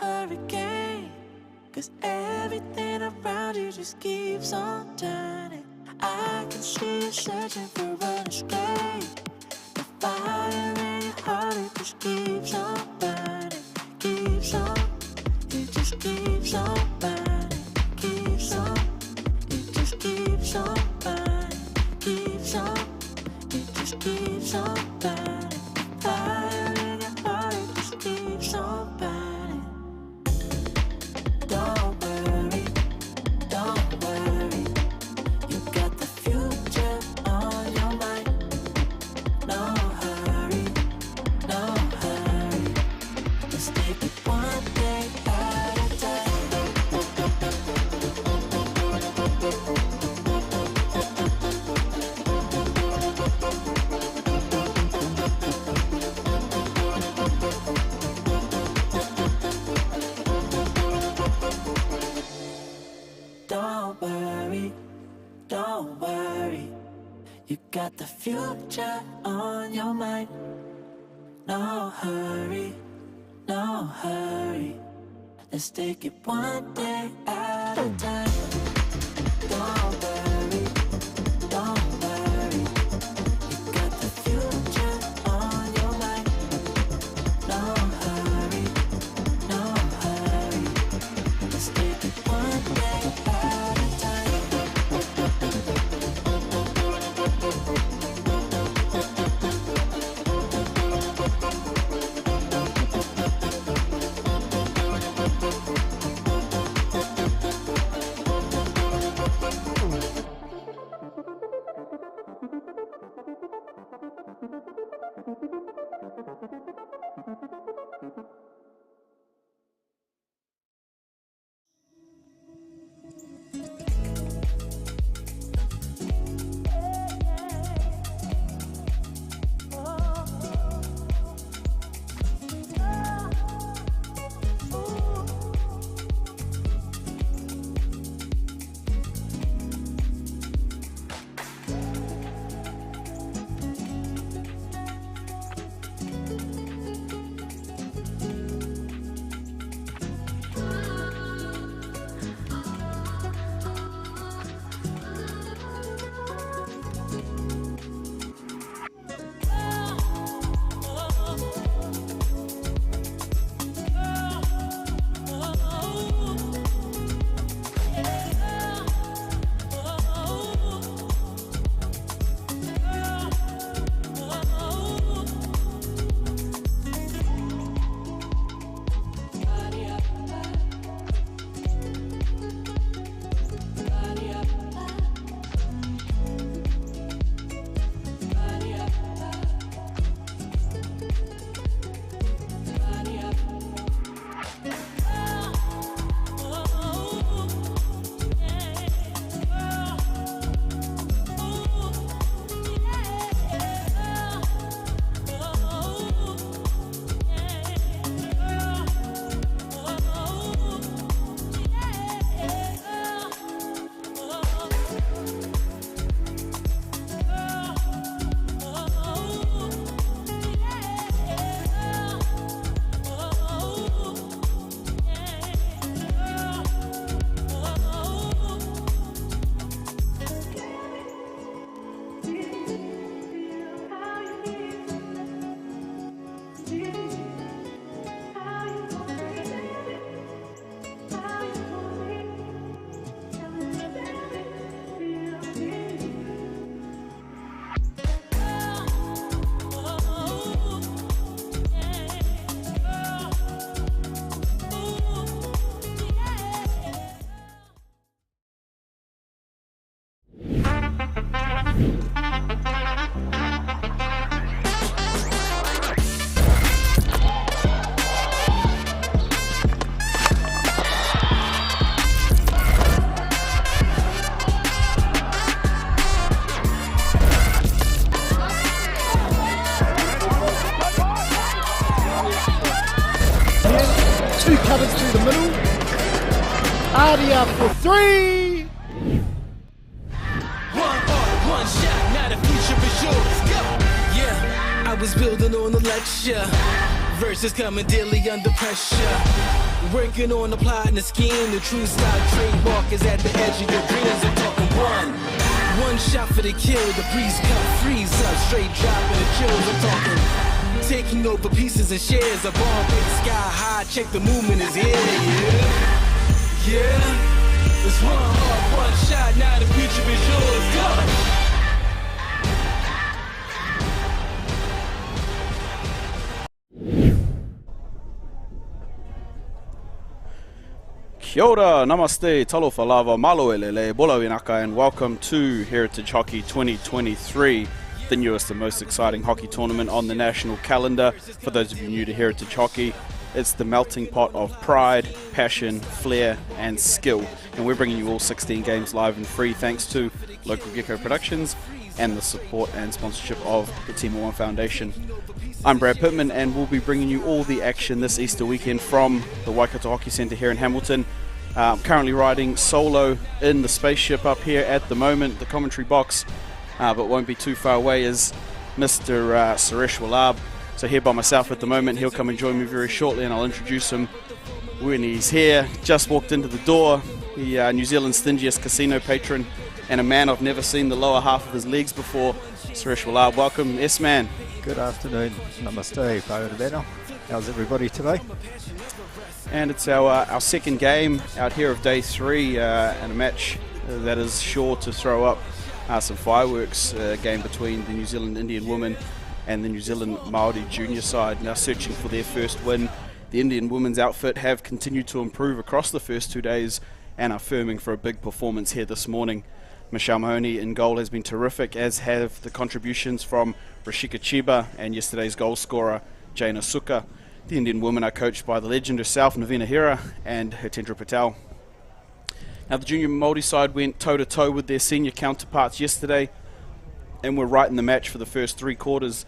hurricane, 'cause everything around you just keeps on turning. I can see you searching for an escape. The fire in your heart, it just keeps on burning. Keeps on, it just keeps on burning. Keeps on, it just keeps on burning. Keeps on, it just keeps on burning. Fire in your heart, it just keeps on burning. Don't worry, don't worry. You got the future on your mind. No hurry, no hurry. Just take it one day at a time. Don't worry, don't worry. You got the future on your mind. No hurry, no hurry. Let's take it one day at a time. Don't worry, don't worry. You got the future on your mind. No hurry, no hurry. Let's take it one day at a time. Two covers through the middle. Artie up for three. One shot, now the future is yours. Go! Yeah, I was building on a lecture. Verses coming daily under pressure. Working on applying the scheme. The true style trademark is at the edge of your dreams. I'm talking one shot for the kill. The breeze cut, freeze up, straight dropping the chills. I'm talking taking over pieces and shares. A bomb big sky high. Check the movement is here. Yeah. It's one heart, one shot. Now the future is yours. Go. Kia ora, namaste, talofa lava, malo elele, bola winaka, and welcome to Heritage Hockey 2023, the newest and most exciting hockey tournament on the national calendar. For those of you new to Heritage Hockey, it's the melting pot of pride, passion, flair, and skill. And we're bringing you all 16 games live and free thanks to local Gecko Productions and the support and sponsorship of the Team One Foundation. I'm Brad Pittman, and we'll be bringing you all the action this Easter weekend from the Waikato Hockey Centre here in Hamilton. I'm currently riding solo in the spaceship up here at the moment, the commentary box, but won't be too far away is Mr. Suresh Wallab. So here by myself at the moment. He'll come and join me very shortly, and I'll introduce him when he's here. Just walked into the door, the New Zealand's stingiest casino patron, and a man I've never seen the lower half of his legs before. Suresh Wallab, welcome, S-Man. Good afternoon, namaste, whaeverena. How's everybody today? And it's our second game out here of day 3, and a match that is sure to throw up some fireworks. Game between the New Zealand Indian women and the New Zealand Māori Jnrs side, now searching for their first win. The Indian women's outfit have continued to improve across the first 2 days and are firming for a big performance here this morning. Michelle Mahoney in goal has been terrific, as have the contributions from Rashika Chiba and yesterday's goal scorer Jaina Suka. The Indian women are coached by the legend herself, Navina Hira, and Hitendra Patel. Now the junior Māori side went toe-to-toe with their senior counterparts yesterday and were right in the match for the first 3 quarters.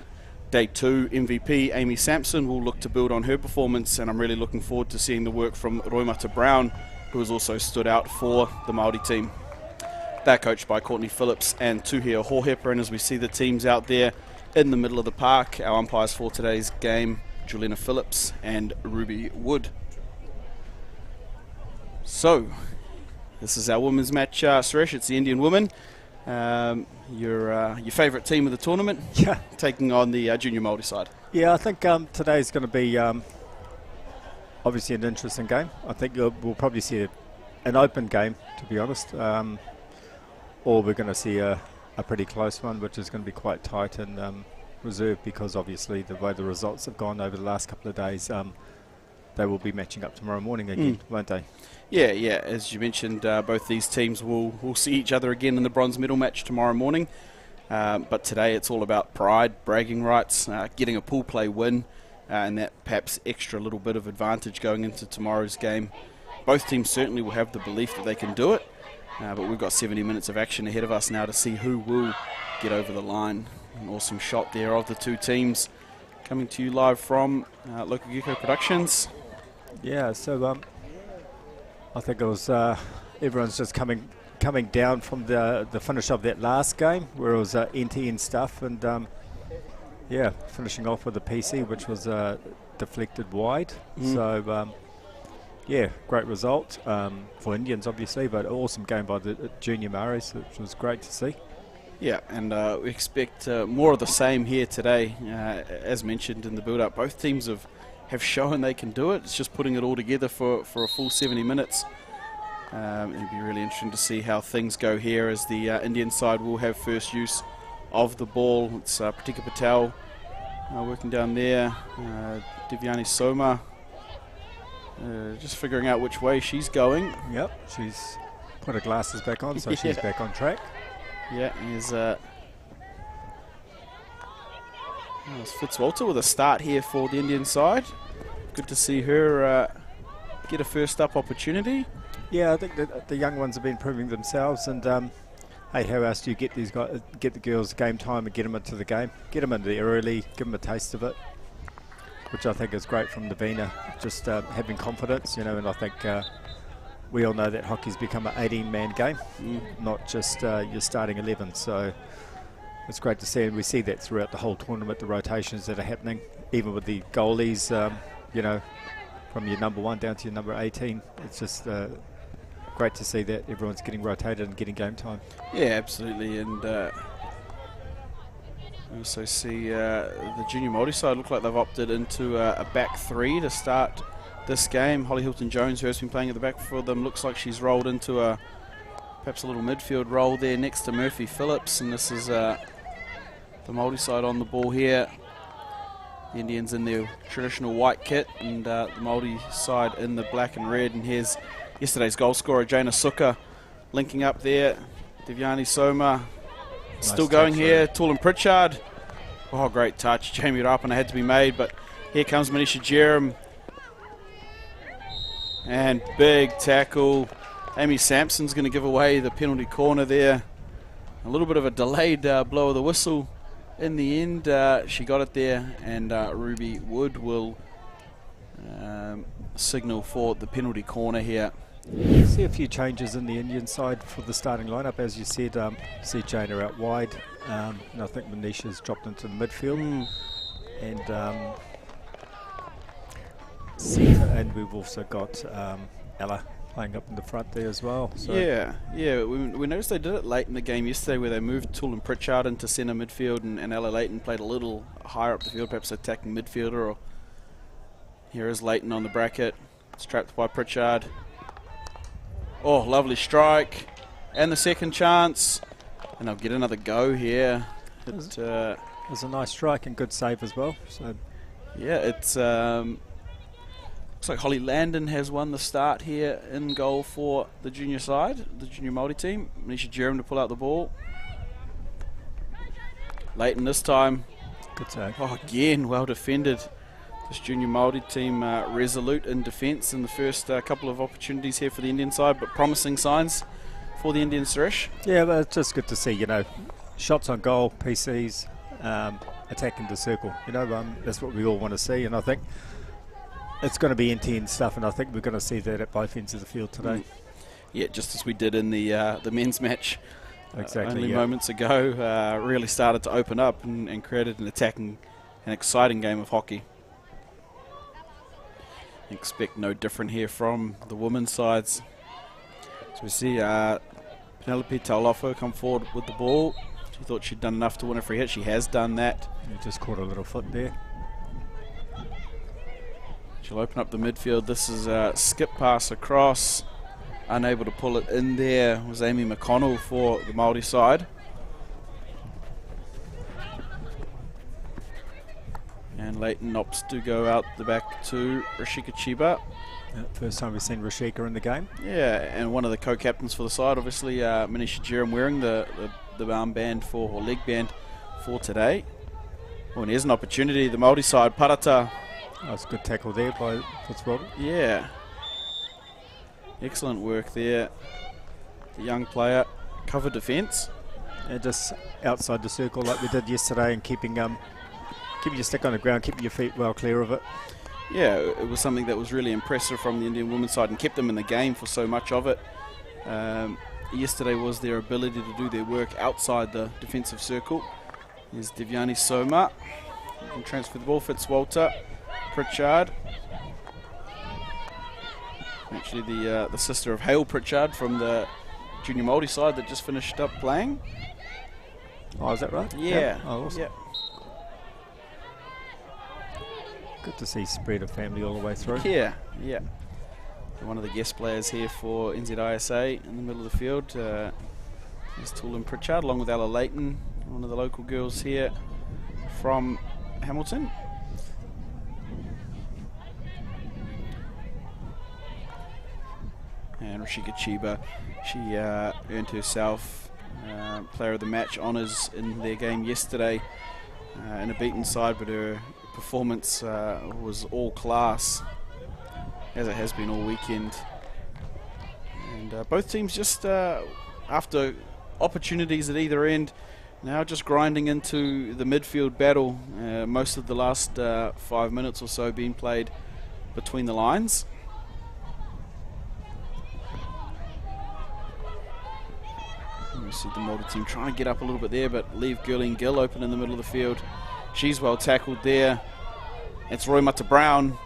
Day 2 MVP Amy Sampson will look to build on her performance, and I'm really looking forward to seeing the work from Roimata Brown, who has also stood out for the Māori team. They're coached by Courtney Phillips and Tuhia Hohepa, and as we see the teams out there in the middle of the park, our umpires for today's game, Juliana Phillips and Ruby Wood. So, this is our women's match, Suresh. It's the Indian women. Your favourite team of the tournament, Yeah. taking on the junior Māori side. Yeah, I think today's going to be obviously an interesting game. I think we'll probably see an open game, to be honest, or we're going to see a pretty close one, which is going to be quite tight and reserved, because obviously the way the results have gone over the last couple of days, they will be matching up tomorrow morning again, won't they? Yeah. As you mentioned, both these teams will see each other again in the bronze medal match tomorrow morning. But today it's all about pride, bragging rights, getting a pool play win, and that perhaps extra little bit of advantage going into tomorrow's game. Both teams certainly will have the belief that they can do it, but we've got 70 minutes of action ahead of us now to see who will get over the line. An awesome shot there of the two teams, coming to you live from local Gecko Productions. Yeah, so I think it was everyone's just coming down from the finish of that last game, where it was end-to-end stuff, and yeah, finishing off with a PC which was deflected wide. So yeah, great result for Indians obviously, but awesome game by the junior Māoris, which was great to see. Yeah, and we expect more of the same here today. As mentioned in the build-up, both teams have shown they can do it. It's just putting it all together for a full 70 minutes. It'll be really interesting to see how things go here, as the Indian side will have first use of the ball. It's Pratika Patel working down there. Divyani Soma just figuring out which way she's going. Yep, she's put her glasses back on, so Yeah. she's back on track. Yeah, here's Fitzwalter with a start here for the Indian side. Good to see her get a first up opportunity. Yeah, I think that the young ones have been proving themselves, and hey, how else do you get these guys, get the girls game time and get them into the game, get them in there early, give them a taste of it, which I think is great from Navina, just having confidence, you know. And I think we all know that hockey's become an 18-man game, not just your starting 11. So it's great to see, and we see that throughout the whole tournament, the rotations that are happening, even with the goalies, you know, from your number 1 down to your number 18. It's just great to see that everyone's getting rotated and getting game time. Yeah, absolutely. And we also see the junior Māori side look like they've opted into a back 3 to start this game. Holly Hilton-Jones, who has been playing at the back for them, looks like she's rolled into perhaps a little midfield role there next to Murphy Phillips. And this is the Māori side on the ball here. The Indians in their traditional white kit, and the Māori side in the black and red. And here's yesterday's goal scorer, Jana Suka, linking up there. Devyani Soma still Nice going touch here. Tulin Pritchard. Oh, great touch. Jamie Rapana had to be made, but here comes Manisha Jerem. And big tackle. Amy Sampson's going to give away the penalty corner there. A little bit of a delayed blow of the whistle. In the end, she got it there, and Ruby Wood will signal for the penalty corner here. See a few changes in the Indian side for the starting lineup. As you said, see Jana out wide, and I think Manisha's dropped into the midfield. And we've also got Ella playing up in the front there as well. So Yeah, we noticed they did it late in the game yesterday, where they moved Tulin Pritchard into centre midfield, and Ella Leighton played a little higher up the field, perhaps attacking midfielder. Or here is Leighton on the bracket, it's trapped by Pritchard. Oh, lovely strike, and the second chance, and they'll get another go here. It was a nice strike and good save as well. So yeah, it's looks like Holly Landon has won the start here in goal for the junior side, the junior Māori team. Manisha Jerem to pull out the ball. Leighton this time. good save. Oh, again, well defended. This junior Māori team resolute in defence in the first couple of opportunities here for the Indian side, but promising signs for the Indian Suresh. Yeah, but it's just good to see, shots on goal, PCs, attacking the circle. That's what we all want to see, and I think it's going to be NTN stuff, and I think we're going to see that at both ends of the field today. Yeah, just as we did in the men's match Exactly. only moments ago. Really started to open up and created an attacking and exciting game of hockey. Expect no different here from the women's sides. So we see Penelope Taulofo come forward with the ball. She thought she'd done enough to win a free hit. She has done that. You just caught a little foot there. She'll open up the midfield. This is a skip pass across. Unable to pull it in there was Amy McConnell for the Māori side. And Leighton opts to go out the back to Rashika Chiba. Yeah, first time we've seen Rashika in the game. Yeah, and one of the co-captains for the side, obviously Manisha Jerem, wearing the armband or leg band for today. Oh, and here's an opportunity. The Māori side, Parata. Oh, it's a good tackle there by Fitzwalter. Yeah. Excellent work there. The young player, cover defence. And just outside the circle like we did yesterday, and keeping your stick on the ground, keeping your feet well clear of it. Yeah, it was something that was really impressive from the Indian women's side and kept them in the game for so much of it. Yesterday was their ability to do their work outside the defensive circle. Here's Devyani Soma. You can transfer the ball, Fitzwalter, Pritchard. Actually the sister of Hale Pritchard from the junior Māori side that just finished up playing. Oh, is that right? Yeah. Oh, awesome. Yeah. Good to see spread of family all the way through. Yeah. One of the guest players here for NZISA in the middle of the field is Tulin Pritchard, along with Ella Leighton, one of the local girls here from Hamilton. And Rashika Chiba, she earned herself player of the match honours in their game yesterday in a beaten side, but her performance was all class, as it has been all weekend. And both teams just after opportunities at either end, now just grinding into the midfield battle. Most of the last 5 minutes or so being played between the lines. You see the Māori team trying to get up a little bit there, but leave Gurleen Gill open in the middle of the field. She's well tackled there. It's Roy Mata Brown.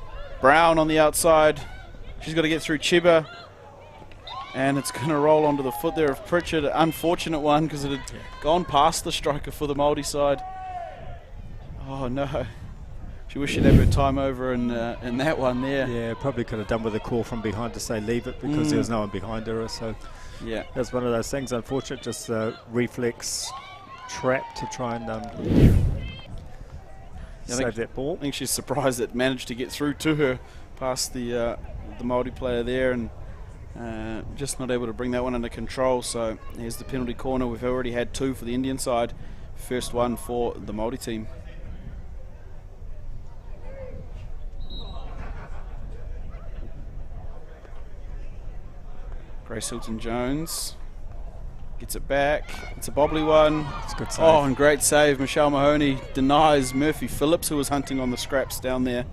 Brown on the outside. She's got to get through Chiba. And it's going to roll onto the foot there of Pritchard. Unfortunate one because it had gone past the striker for the Māori side. Oh no. She wished she'd have her time over in that one there. Yeah, probably could have done with a call from behind to say leave it because there was no one behind her. So yeah, that's one of those things. Unfortunate, just a reflex trap to try and save that ball. I think she's surprised it managed to get through to her past the Māori player there, and just not able to bring that one under control. So here's the penalty corner. We've already had 2 for the Indian side. First one for the Māori team. Grace Hilton-Jones gets it back. It's a bobbly one. It's a good save. Oh, and great save. Michelle Mahoney denies Murphy Phillips, who was hunting on the scraps down there.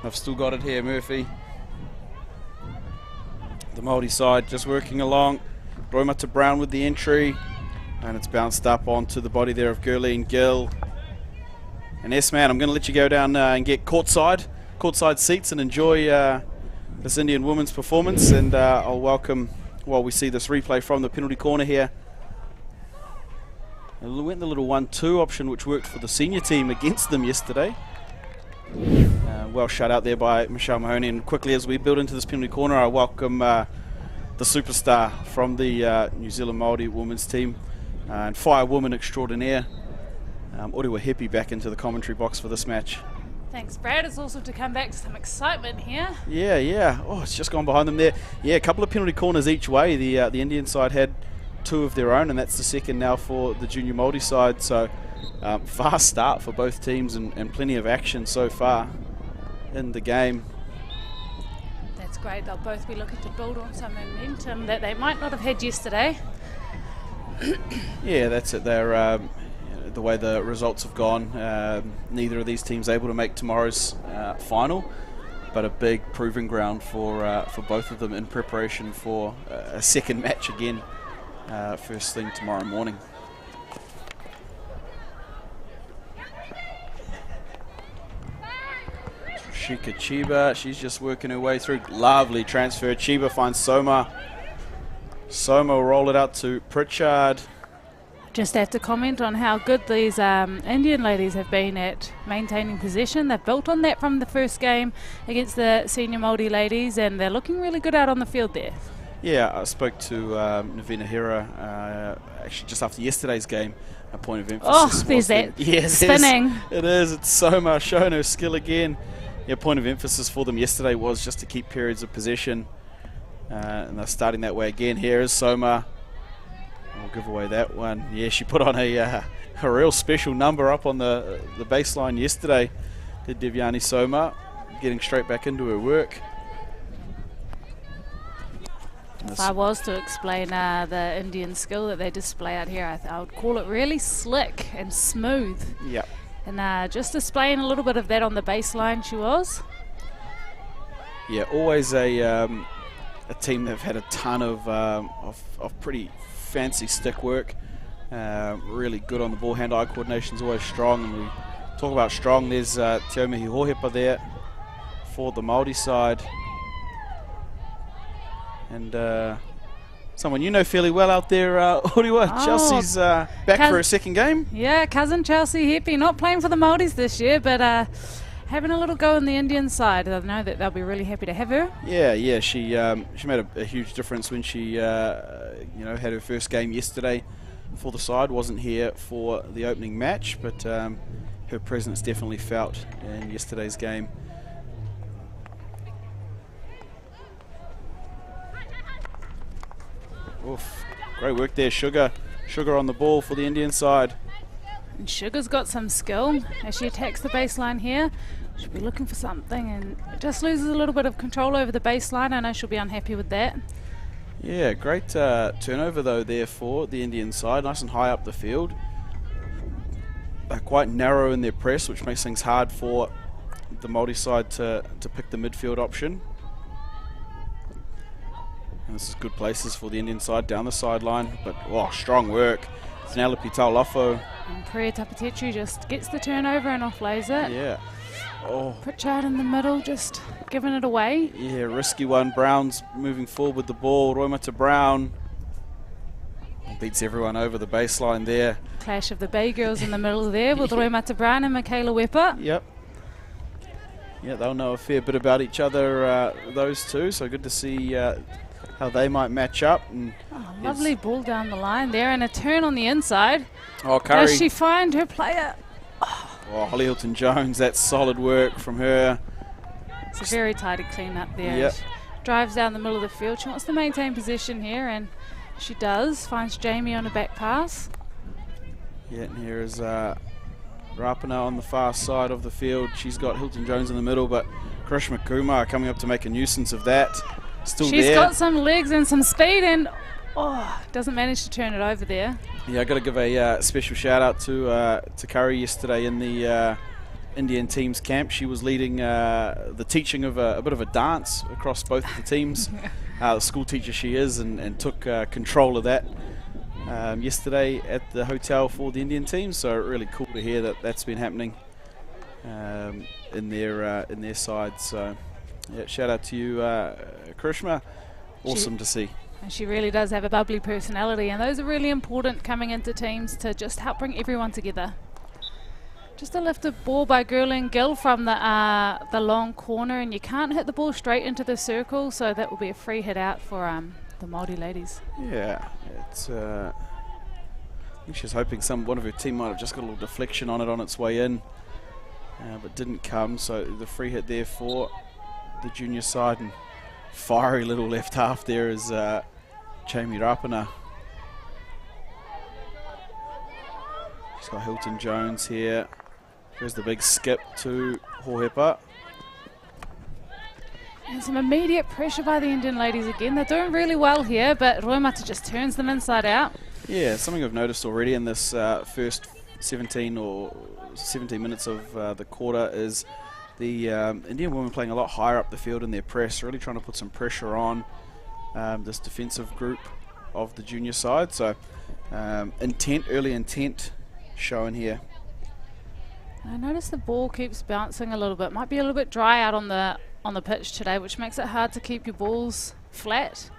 I've still got it here, Murphy. The Māori side just working along. Roima to Brown with the entry. And it's bounced up onto the body there of Gurleen Gill. And S-Man, I'm going to let you go down and get courtside seats and enjoy this Indian women's performance, and I'll welcome while we see this replay from the penalty corner here. And we went the little 1-2 option, which worked for the senior team against them yesterday. Well shut out there by Michelle Mahoney. And quickly as we build into this penalty corner, I welcome the superstar from the New Zealand Māori women's team and firewoman extraordinaire, Orewa Hepi, back into the commentary box for this match. Thanks, Brad. It's also to come back to some excitement here. Yeah. Oh, it's just gone behind them there. Yeah, a couple of penalty corners each way. The Indian side had 2 of their own, and that's the second now for the junior Māori side. So fast start for both teams and plenty of action so far in the game. That's great. They'll both be looking to build on some momentum that they might not have had yesterday. Yeah, that's it. They're the way the results have gone, neither of these teams able to make tomorrow's final, but a big proving ground for both of them in preparation for a second match again first thing tomorrow morning. Shika Chiba, she's just working her way through. Lovely transfer. Chiba finds Soma. Soma will roll it out to Pritchard. Just have to comment on how good these Indian ladies have been at maintaining possession. They've built on that from the first game against the senior Māori ladies, and they're looking really good out on the field there. Yeah, I spoke to Navina Hera actually just after yesterday's game. A point of emphasis. Oh, there's that spinning. It is. It's Soma showing her skill again. Yeah, point of emphasis for them yesterday was just to keep periods of possession, and they're starting that way again. Here is Soma. I'll give away that one. Yeah, she put on a real special number up on the baseline yesterday, did Devyani Soma, getting straight back into her work. If I was to explain the Indian skill that they display out here, I would call it really slick and smooth. Yep. And just displaying a little bit of that on the baseline, she was. Yeah, always a team that have had a ton of pretty fancy stick work. Really good on the ball. Hand-eye coordination is always strong. And we talk about strong. There's Te Aumihi Hohepa there for the Māori side. And someone you know fairly well out there, Orewa. Chelsea's back for her second game. Yeah, cousin Chelsea Hepi, not playing for the Māoris this year, but having a little go in the Indian side. I know that they'll be really happy to have her. Yeah, she made a huge difference when she had her first game yesterday for the side. Wasn't here for the opening match, but her presence definitely felt in yesterday's game. Oof, great work there, Sugar on the ball for the Indian side. And Sugar's got some skill as she attacks the baseline here. She'll be looking for something and just loses a little bit of control over the baseline. I know she'll be unhappy with that. Yeah, great turnover though there for the Indian side, nice and high up the field. They're quite narrow in their press, which makes things hard for the Māori side to pick the midfield option. And this is good places for the Indian side down the sideline, but strong work. It's Nalapi Taulafo And Priya Tapatetru just gets the turnover and offlays it. Yeah. Oh. Pritchard in the middle, just giving it away. Yeah, risky one. Brown's moving forward with the ball. Roimata Brown beats everyone over the baseline there. Clash of the Bay girls in the middle there with Roimata Brown and Michaela Wepper. Yep. Yeah, they'll know a fair bit about each other, those two, so good to see how they might match up. And lovely ball down the line there and a turn on the inside. Oh, Curry. Does she find her player? Oh, Holly Hilton-Jones, that's solid work from her. It's a very tidy clean up there. Yep. She drives down the middle of the field. She wants to maintain possession here, and she does. Finds Jamie on a back pass. Yeah, and here is Rapana on the far side of the field. She's got Hilton-Jones in the middle, but Karishma Kumar coming up to make a nuisance of that. Still She's there. got some legs and some speed, and doesn't manage to turn it over there. Yeah, I've got to give a special shout out to Curry yesterday in the Indian team's camp. She was leading the teaching of a bit of a dance across both of the teams. The school teacher she is, and took control of that yesterday at the hotel for the Indian team. So really cool to hear that that's been happening in their side. So yeah, shout out to you, Karishma. Awesome to see. And she really does have a bubbly personality, and those are really important coming into teams to just help bring everyone together. Just a lifted ball by Gurleen Gill from the long corner, and you can't hit the ball straight into the circle, so that will be a free hit out for the Māori ladies. Yeah, it's. I think she's hoping one of her team might have just got a little deflection on it on its way in, but didn't come. So the free hit there for the junior side, and fiery little left half there is Jamie Rapana. She's got Hilton-Jones here. Here's the big skip to Hohepa. And some immediate pressure by the Indian ladies again. They're doing really well here, but Roimata just turns them inside out. Yeah, something I've noticed already in this first 17 minutes of the quarter is the Indian women playing a lot higher up the field in their press, really trying to put some pressure on this defensive group of the junior side. So early intent showing here. I notice the ball keeps bouncing a little bit. Might be a little bit dry out on the pitch today, which makes it hard to keep your balls flat.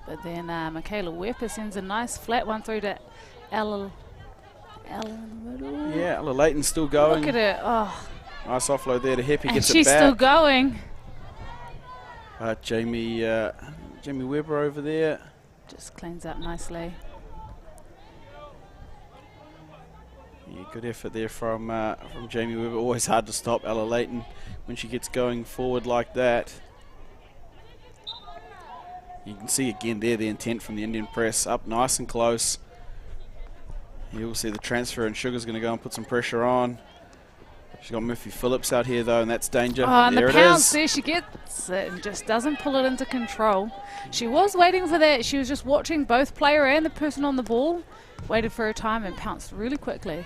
But then Michaela Wepper sends a nice flat one through to Ella in the middle. Yeah, Ella Leighton's still going. Look at her. Oh. Nice offload there to Heppy, gets it back. She's still going. Jamie Webber over there. Just cleans up nicely. Yeah, good effort there from Jamie Webber. Always hard to stop Ella Leighton when she gets going forward like that. You can see again there the intent from the Indian press, up nice and close. You'll see the transfer, and Sugar's going to go and put some pressure on. She's got Murphy Phillips out here though, and that's danger. Oh, and there the pounce there, she gets it and just doesn't pull it into control. She was waiting for that. She was just watching both player and the person on the ball, waited for her time and pounced really quickly.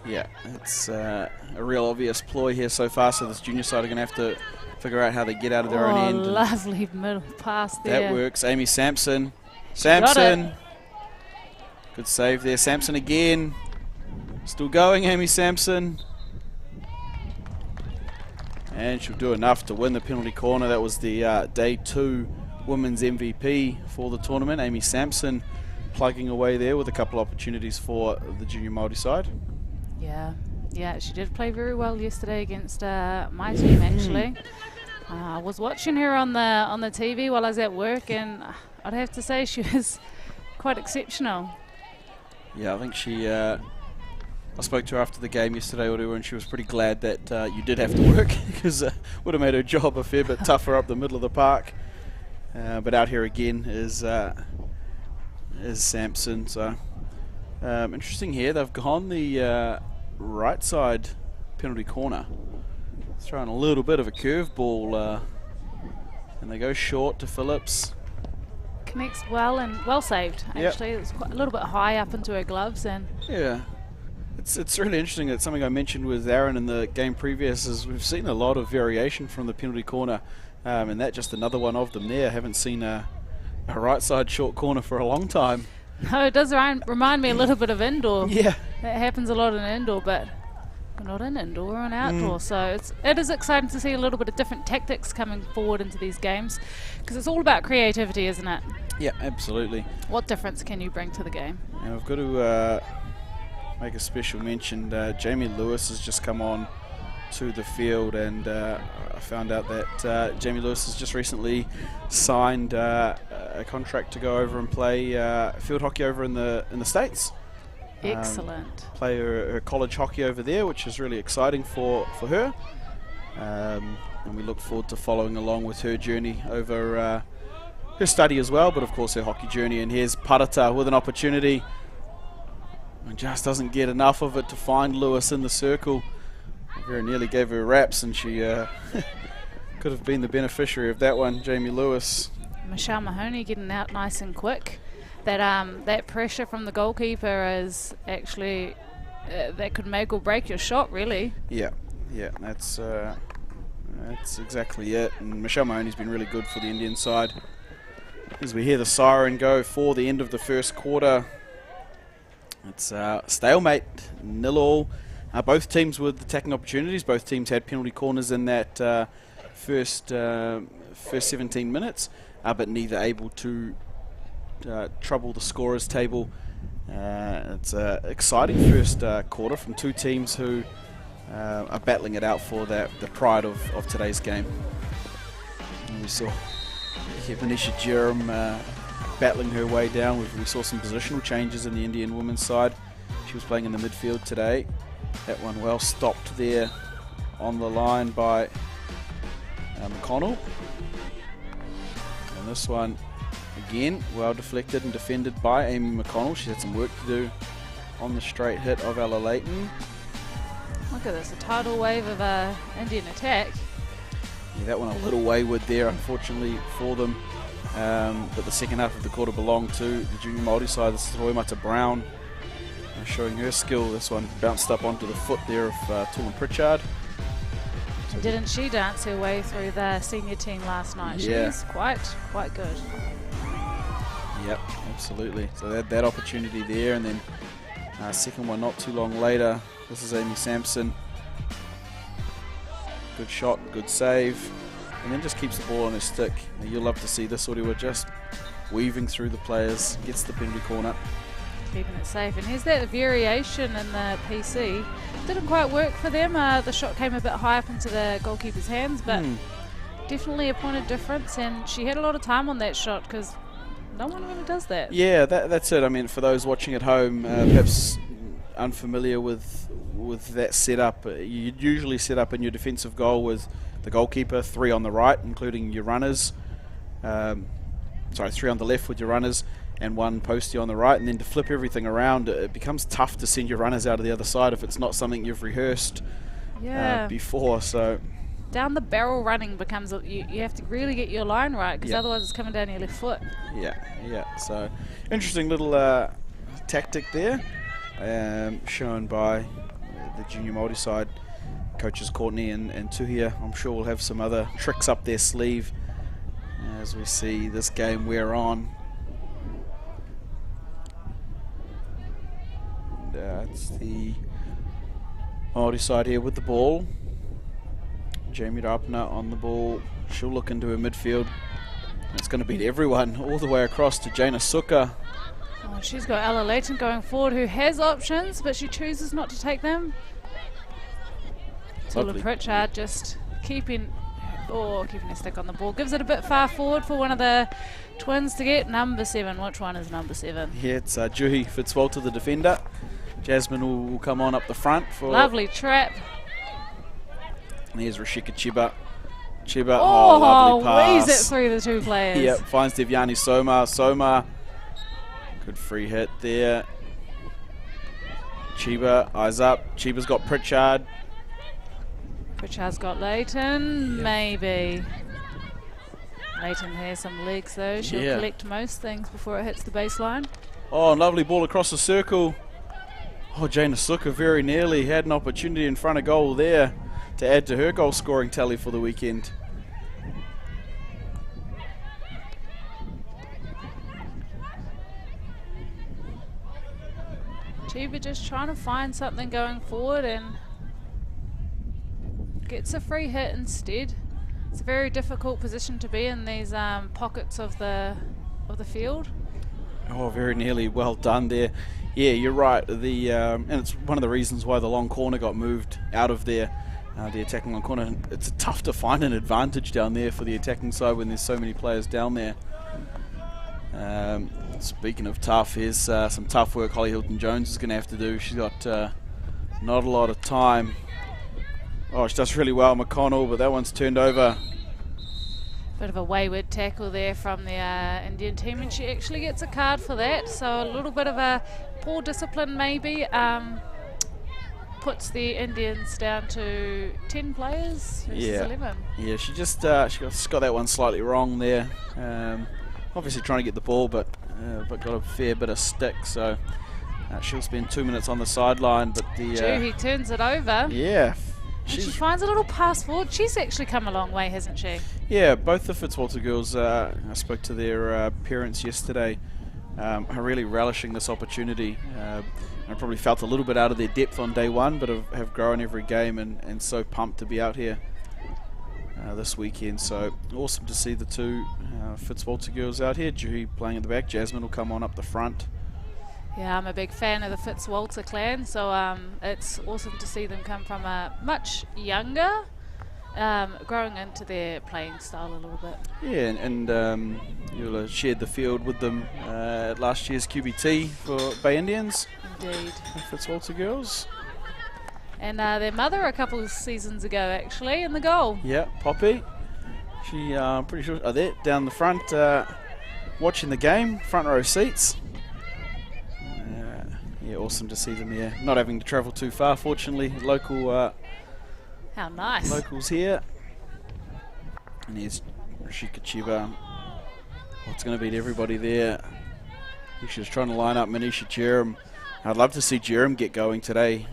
Yeah, it's a real obvious ploy here so far, so this junior side are going to have to figure out how they get out of their own end. Lovely middle pass there. That works. Amy Sampson. Good save there. Sampson again. Still going, Amy Sampson. And she'll do enough to win the penalty corner. That was the Day 2 Women's MVP for the tournament. Amy Sampson plugging away there with a couple opportunities for the junior Māori side. Yeah, she did play very well yesterday against my team actually. I was watching her on the TV while I was at work, and I'd have to say she was quite exceptional. Yeah, I think she... I spoke to her after the game yesterday, and she was pretty glad that you did have to work, because it would have made her job a fair bit tougher up the middle of the park. But out here again is Sampson. So interesting here. They've gone the right side penalty corner, throwing a little bit of a curveball, and they go short to Phillips. Connects well and well saved. Actually, It was quite a little bit high up into her gloves, and yeah. It's really interesting. That something I mentioned with Aaron in the game previous is we've seen a lot of variation from the penalty corner, and that just another one of them there. Haven't seen a right side short corner for a long time. No, it does remind me a little bit of indoor. Yeah. That happens a lot in indoor, but we're not in indoor, we're in outdoor. So it is exciting to see a little bit of different tactics coming forward into these games, because it's all about creativity, isn't it? Yeah, absolutely. What difference can you bring to the game? And I've got to make a special mention. Jamie Lewis has just come on to the field, and I found out that Jamie Lewis has just recently signed a contract to go over and play field hockey over in the States. Excellent. Play her college hockey over there, which is really exciting for her. And we look forward to following along with her journey over her study as well, but of course her hockey journey. And here's Parata with an opportunity, and just doesn't get enough of it to find Lewis in the circle. Very nearly gave her raps, and she could have been the beneficiary of that one. Jamie Lewis. Michelle Mahoney getting out nice and quick. That pressure from the goalkeeper is actually that could make or break your shot, really. Yeah, that's exactly it. And Michelle Mahoney's been really good for the Indian side. As we hear the siren go for the end of the first quarter, it's stalemate, 0-0. Both teams with attacking opportunities. Both teams had penalty corners in that first 17 minutes, but neither able to trouble the scorers table. It's an exciting first quarter from two teams who are battling it out for the pride of today's game. And we saw Venetia Jerem battling her way down. We saw some positional changes in the Indian women's side. She was playing in the midfield today. That one well stopped there on the line by McConnell. And this one, again, well deflected and defended by Amy McConnell. She had some work to do on the straight hit of Ella Leighton. Look at this, a tidal wave of Indian attack. Yeah, that one a little wayward there, unfortunately for them. But the second half of the quarter belonged to the junior Māori side. This is Roimata Brown showing her skill. This one bounced up onto the foot there of Tulin Pritchard. And didn't she dance her way through the senior team last night? Yeah. She's quite good. Yep, absolutely. So that opportunity there, and then second one not too long later. This is Amy Sampson. Good shot, good save, and then just keeps the ball on her stick. Now, you'll love to see this, Orewa, just weaving through the players, gets the penalty corner. Keeping it safe. And here's that variation in the PC. Didn't quite work for them. The shot came a bit high up into the goalkeeper's hands, but definitely a point of difference. And she had a lot of time on that shot, because no one really does that. Yeah, that's it. I mean, for those watching at home, perhaps unfamiliar with that setup, you'd usually set up in your defensive goal with the goalkeeper, 3 on the right, including your runners. 3 on the left with your runners, and 1 postie on the right. And then to flip everything around, it becomes tough to send your runners out of the other side if it's not something you've rehearsed before. So down the barrel running becomes you have to really get your line right, because otherwise it's coming down your left foot. Yeah. So interesting little tactic there, shown by the junior Māori side coaches Courtney and Tuhia. I'm sure we'll have some other tricks up their sleeve as we see this game wear on. It's the Māori side here with the ball. Jamie Rapana on the ball. She'll look into her midfield. It's going to beat everyone all the way across to Jaina Suka. Oh, she's got Ella Leighton going forward, who has options, but she chooses not to take them. Tulin Pritchard just keeping a stick on the ball. Gives it a bit far forward for one of the twins to get. Number 7. Which one is number 7? Yeah, it's Juhi Fitzwalter, the defender. Jasmine will come on up the front for... Lovely trap. And here's Rashika Chiba. Lovely pass. Weaves it through the 2 players. Yep, finds Devyani Soma. Good free hit there. Chiba, eyes up. Chiba's got Pritchard. Pritchard's got Leighton, maybe. Leighton has some legs though. She'll collect most things before it hits the baseline. Oh, lovely ball across the circle. Oh, Jaina Suka very nearly had an opportunity in front of goal there to add to her goal scoring tally for the weekend. Chiba just trying to find something going forward and gets a free hit instead. It's a very difficult position to be in, these pockets of the field. Oh, very nearly. Well done there. Yeah, you're right. And it's one of the reasons why the long corner got moved out of there, the attacking long corner. It's tough to find an advantage down there for the attacking side when there's so many players down there. Speaking of tough, here's some tough work Holly Hilton-Jones is going to have to do. She's got not a lot of time. Oh, she does really well, McConnell, but that one's turned over. Bit of a wayward tackle there from the Indian team, and she actually gets a card for that. So a little bit of a poor discipline maybe. Puts the Indians down to 10 players versus 11. Yeah, she just got that one slightly wrong there. Obviously trying to get the ball, but got a fair bit of stick, so she'll spend 2 minutes on the sideline. But he turns it over. Yeah. She finds a little pass forward. She's actually come a long way, hasn't she? Yeah, both the Fitzwalter girls, I spoke to their parents yesterday, are really relishing this opportunity. I probably felt a little bit out of their depth on day one, but have grown every game and so pumped to be out here this weekend. So awesome to see the two Fitzwalter girls out here. Juhi playing at the back. Jasmine will come on up the front. Yeah, I'm a big fan of the Fitzwalter clan, so it's awesome to see them come from a much younger, growing into their playing style a little bit. Yeah, and you'll have shared the field with them at last year's QBT for Bay Indians. Indeed. The Fitzwalter girls. And their mother a couple of seasons ago, actually, in the goal. Yeah, Poppy. She, I'm pretty sure, are there down the front watching the game, front row seats. Yeah, awesome to see them here. Not having to travel too far, fortunately. Local. How nice. Locals here. And here's Rashika Chiba. What's going to beat everybody there? She's trying to line up Manisha Jerem. I'd love to see Jerem get going today.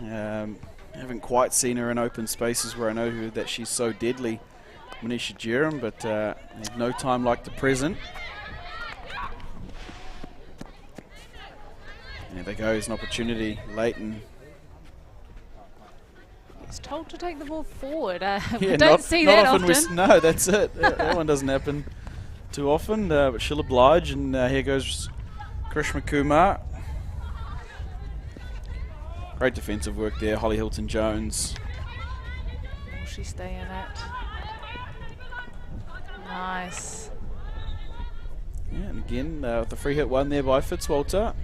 Haven't quite seen her in open spaces where I know that she's so deadly, Manisha Jerem, but there's no time like the present. There they go, here's an opportunity. Leighton. It's told to take the ball forward. We Yeah, don't see that often. No, that's it. That one doesn't happen too often, but she'll oblige. And here goes Krishma Kumar. Great defensive work there, Holly Hilton-Jones. Will she stay in it? Nice. Yeah, and again, the free hit one there by Fitzwalter.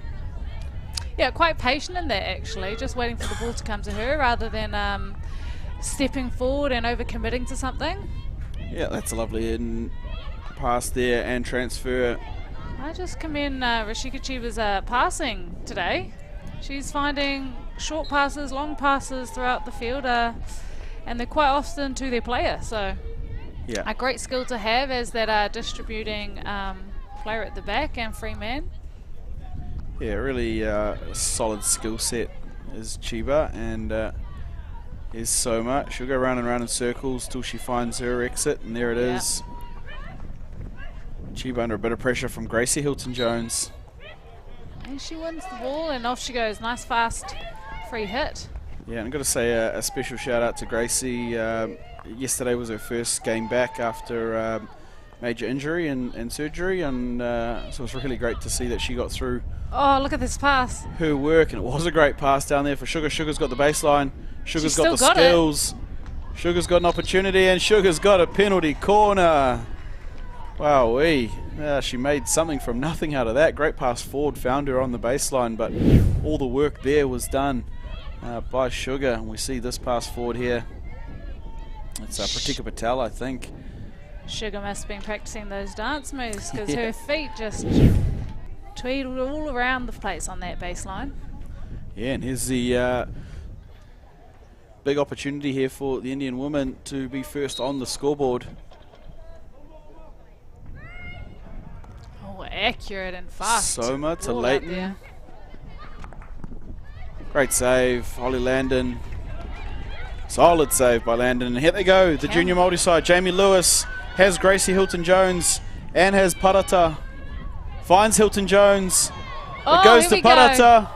Yeah, quite patient in that actually, just waiting for the ball to come to her rather than stepping forward and overcommitting to something. Yeah, that's a lovely in pass there and transfer. I just commend Rashika Chiba's passing today. She's finding short passes, long passes throughout the field, and they're quite often to their player. So Yeah, a great skill to have as that distributing player at the back and free man. yeah, really solid skill set is Chiba, and is Soma. She'll go round and round in circles till she finds her exit, and there it is. Chiba under a bit of pressure from Gracie Hilton-Jones. And she wins the ball and off she goes. Nice fast free hit. Yeah, and I've got to say a special shout out to Gracie. Yesterday was her first game back after major injury and surgery, and so it was really great to see that she got through. Oh, look at this pass. Her work, and it was a great pass down there for Sugar. Sugar's got the baseline. Sugar's got the still got skills. Sugar's got an opportunity, and Sugar's got a penalty corner. Wowee. She made something from nothing out of that. Great pass forward, found her on the baseline, but all the work there was done by Sugar. And we see this pass forward here. It's Pratika Patel, I think. Sugar must have been practicing those dance moves because Yeah. her feet just tweedled all around the place on that baseline. Yeah, and here's the big opportunity here for the Indian woman to be first on the scoreboard. Oh, accurate and fast. Soma to Ball out Leighton. there. Great save, Holly Landon. Solid save by Landon. And here they go, the junior Māori side. Jamie Lewis has Gracie Hilton-Jones and has Parata. Finds Hilton-Jones. Oh, It goes here to we go. Parata.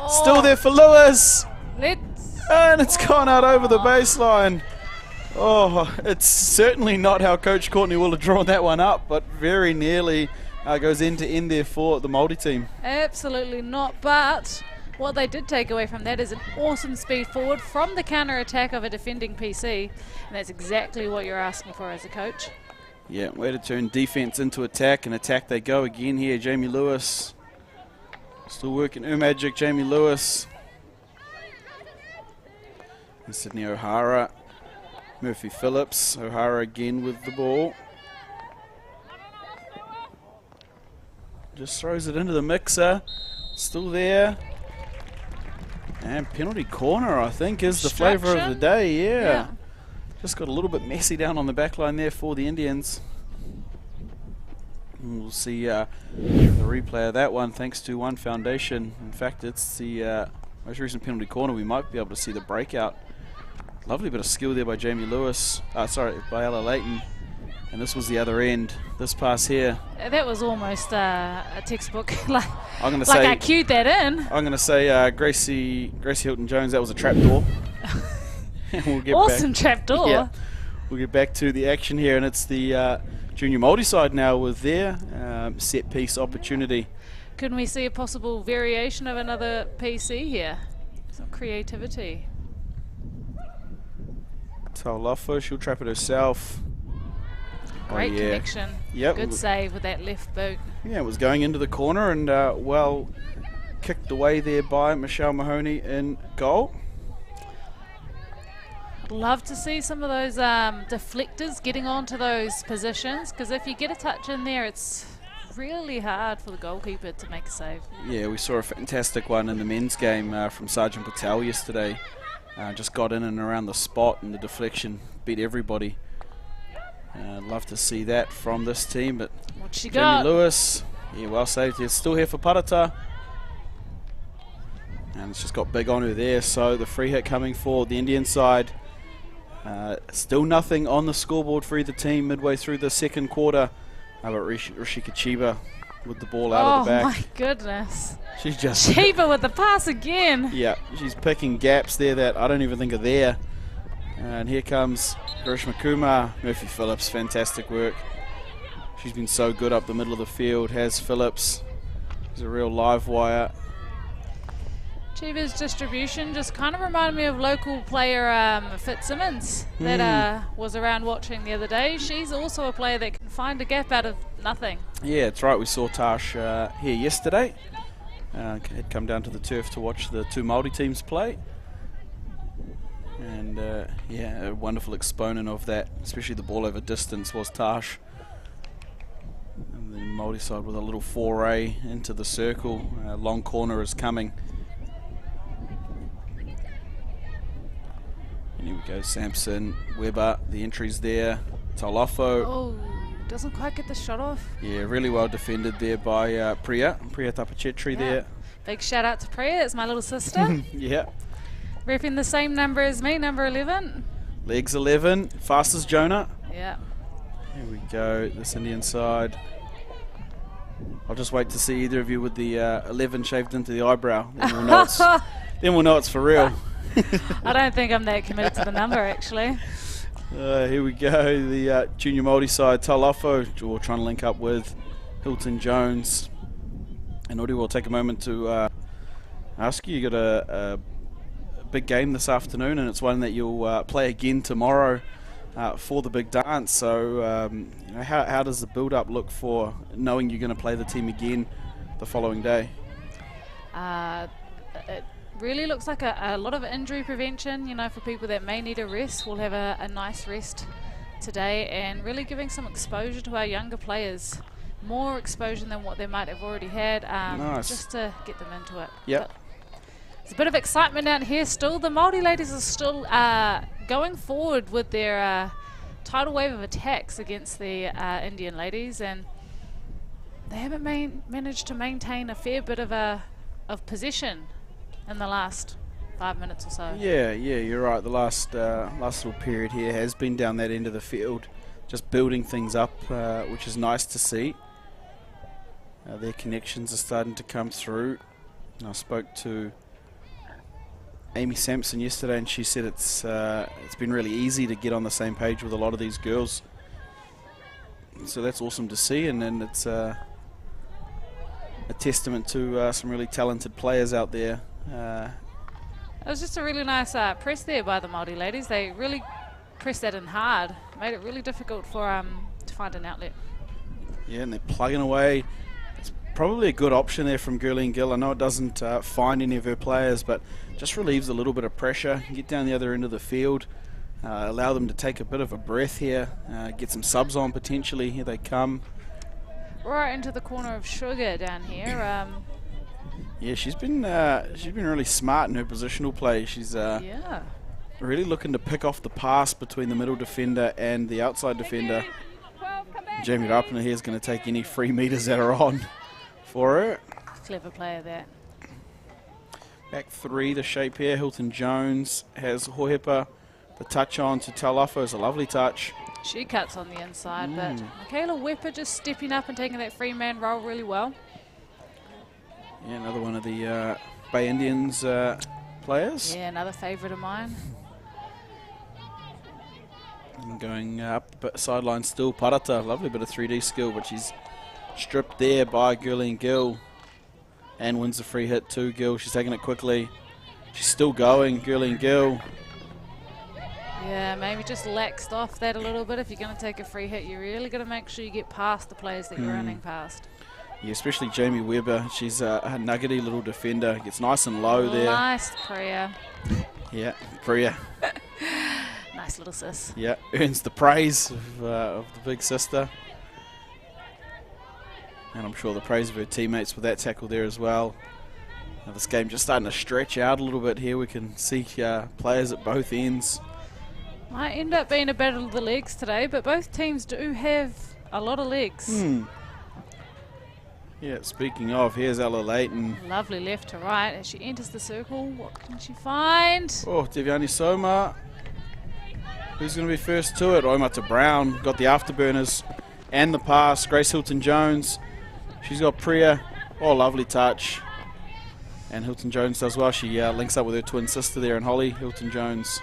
Still there for Lewis. Let's. And it's gone out over the baseline. Oh, it's certainly not how Coach Courtney will have drawn that one up, but very nearly goes end to end there for the Māori team. Absolutely not, but what they did take away from that is an awesome speed forward from the counter-attack of a defending PC, and that's exactly what you're asking for as a coach. Yeah, way to turn defense into attack, and attack they go again here. Jamie Lewis still working her magic. Jamie Lewis and Sydney O'Hara. Murphy Phillips. O'Hara again with the ball. Just throws it into the mixer. Still there. And penalty corner, I think, is the flavour of the day. Yeah. Just got a little bit messy down on the back line there for the Indians. And we'll see the replay of that one thanks to One Foundation. In fact, it's the most recent penalty corner. We might be able to see the breakout. Lovely bit of skill there by Jamie Lewis. By Ella Leighton. And this was the other end. This pass here. That was almost a textbook. like I'm gonna say, I cued that in. I'm going to say Gracie Hilton-Jones, that was a trapdoor. We'll get awesome trapdoor. Yeah. We'll get back to the action here, and it's the junior Māori side now with their set piece opportunity. Can we see a possible variation of another PC here? Some creativity. Taulofo, she'll trap it herself. Great connection. Yep. Good save with that left boot. Yeah, it was going into the corner and well kicked away there by Michelle Mahoney in goal. I'd love to see some of those deflectors getting onto those positions, because if you get a touch in there, it's really hard for the goalkeeper to make a save. Yeah, we saw a fantastic one in the men's game from Sergeant Patel yesterday. Just got in and around the spot, and the deflection beat everybody. I'd love to see that from this team, but What she Jamie got? Lewis, yeah, well saved. It's still here for Parata. And it's just got big on her there, so the free hit coming for the Indian side. Still nothing on the scoreboard for either team midway through the second quarter. But Rashika Chiba with the ball out of the back. Oh my goodness. She's just... Chiba with the pass again. Yeah, she's picking gaps there that I don't even think are there. And here comes Karishma Kumar. Murphy Phillips, fantastic work. She's been so good up the middle of the field, has Phillips. She's a real live wire. Chiba's distribution just kind of reminded me of local player Fitzsimmons that was around watching the other day. She's also a player that can find a gap out of nothing. Yeah, that's right. We saw Tash here yesterday. Had come down to the turf to watch the two Māori teams play. And yeah, a wonderful exponent of that, especially the ball over distance, was Tash. And the Māori side with a little foray into the circle. Long corner is coming. And here we go, Sampson, Weber, the entries there. Taulofo. Oh, doesn't quite get the shot off. Yeah, really well defended there by Priya Tapachetri there. Big shout out to Priya, that's my little sister. Yeah. Repping the same number as me, number 11. Legs 11, fast as Jonah. Yeah. Here we go, this Indian side. I'll just wait to see either of you with the 11 shaved into the eyebrow. Then we'll know it's for real. I don't think I'm that committed to the number, actually. Here we go, the junior Māori side, Taulofo, trying to link up with Hilton Jones. And Uri, will take a moment to ask you, you got a big game this afternoon, and it's one that you'll play again tomorrow for the big dance. So you know, how does the build-up look for knowing you're going to play the team again the following day? It really looks like a lot of injury prevention, you know, for people that may need a rest. We'll have a nice rest today, and really giving some exposure to our younger players. More exposure than what they might have already had, nice. Just to get them into it. Yep. But there's a bit of excitement out here still. The Māori ladies are still going forward with their tidal wave of attacks against the Indian ladies, and they haven't managed to maintain a fair bit of possession in the last 5 minutes or so. Yeah, you're right. The last little period here has been down that end of the field, just building things up, which is nice to see. Their connections are starting to come through. And I spoke to Amy Sampson yesterday, and she said it's been really easy to get on the same page with a lot of these girls. So that's awesome to see, and it's a testament to some really talented players out there. It was just a really nice press there by the Māori ladies. They really pressed that in hard, made it really difficult for to find an outlet. Yeah, and they're plugging away. It's probably a good option there from Gurleen Gill. I know it doesn't find any of her players, but just relieves a little bit of pressure. Get down the other end of the field, allow them to take a bit of a breath here, get some subs on potentially. Here they come. Right into the corner of Sugar down here. Yeah, she's been really smart in her positional play. She's Yeah. really looking to pick off the pass between the middle defender and the outside defender. Jamie Rapina here is going to take any free meters that are on for her. Clever player that. Back three, the shape here. Hilton Jones has Hohepa. The touch on to Taulofa is a lovely touch. She cuts on the inside, but Michaela Wepper just stepping up and taking that free man role really well. Yeah, another one of the Bay Indians players. Yeah, another favourite of mine. And going up but sideline still, Parata, lovely bit of 3D skill, but she's stripped there by Gurleen Gill and wins the free hit too. Gill, she's taking it quickly. She's still going, Gurleen Gill. Yeah, maybe just laxed off that a little bit. If you're going to take a free hit, you really got to make sure you get past the players that you're running past. Yeah, especially Jamie Weber. She's a nuggety little defender. Gets nice and low there. Nice Priya. Yeah, Priya. Nice little sis. Yeah, earns the praise of the big sister. And I'm sure the praise of her teammates with that tackle there as well. Now this game just starting to stretch out a little bit here. We can see players at both ends. Might end up being a battle of the legs today, but both teams do have a lot of legs. Yeah, speaking of, here's Ella Leighton. Lovely left to right as she enters the circle. What can she find? Oh, Devyani Soma. Who's going to be first to it? Oimata Brown got the afterburners and the pass. Grace Hilton Jones. She's got Priya. Oh, lovely touch. And Hilton Jones does well. She links up with her twin sister there in Holly Hilton Jones.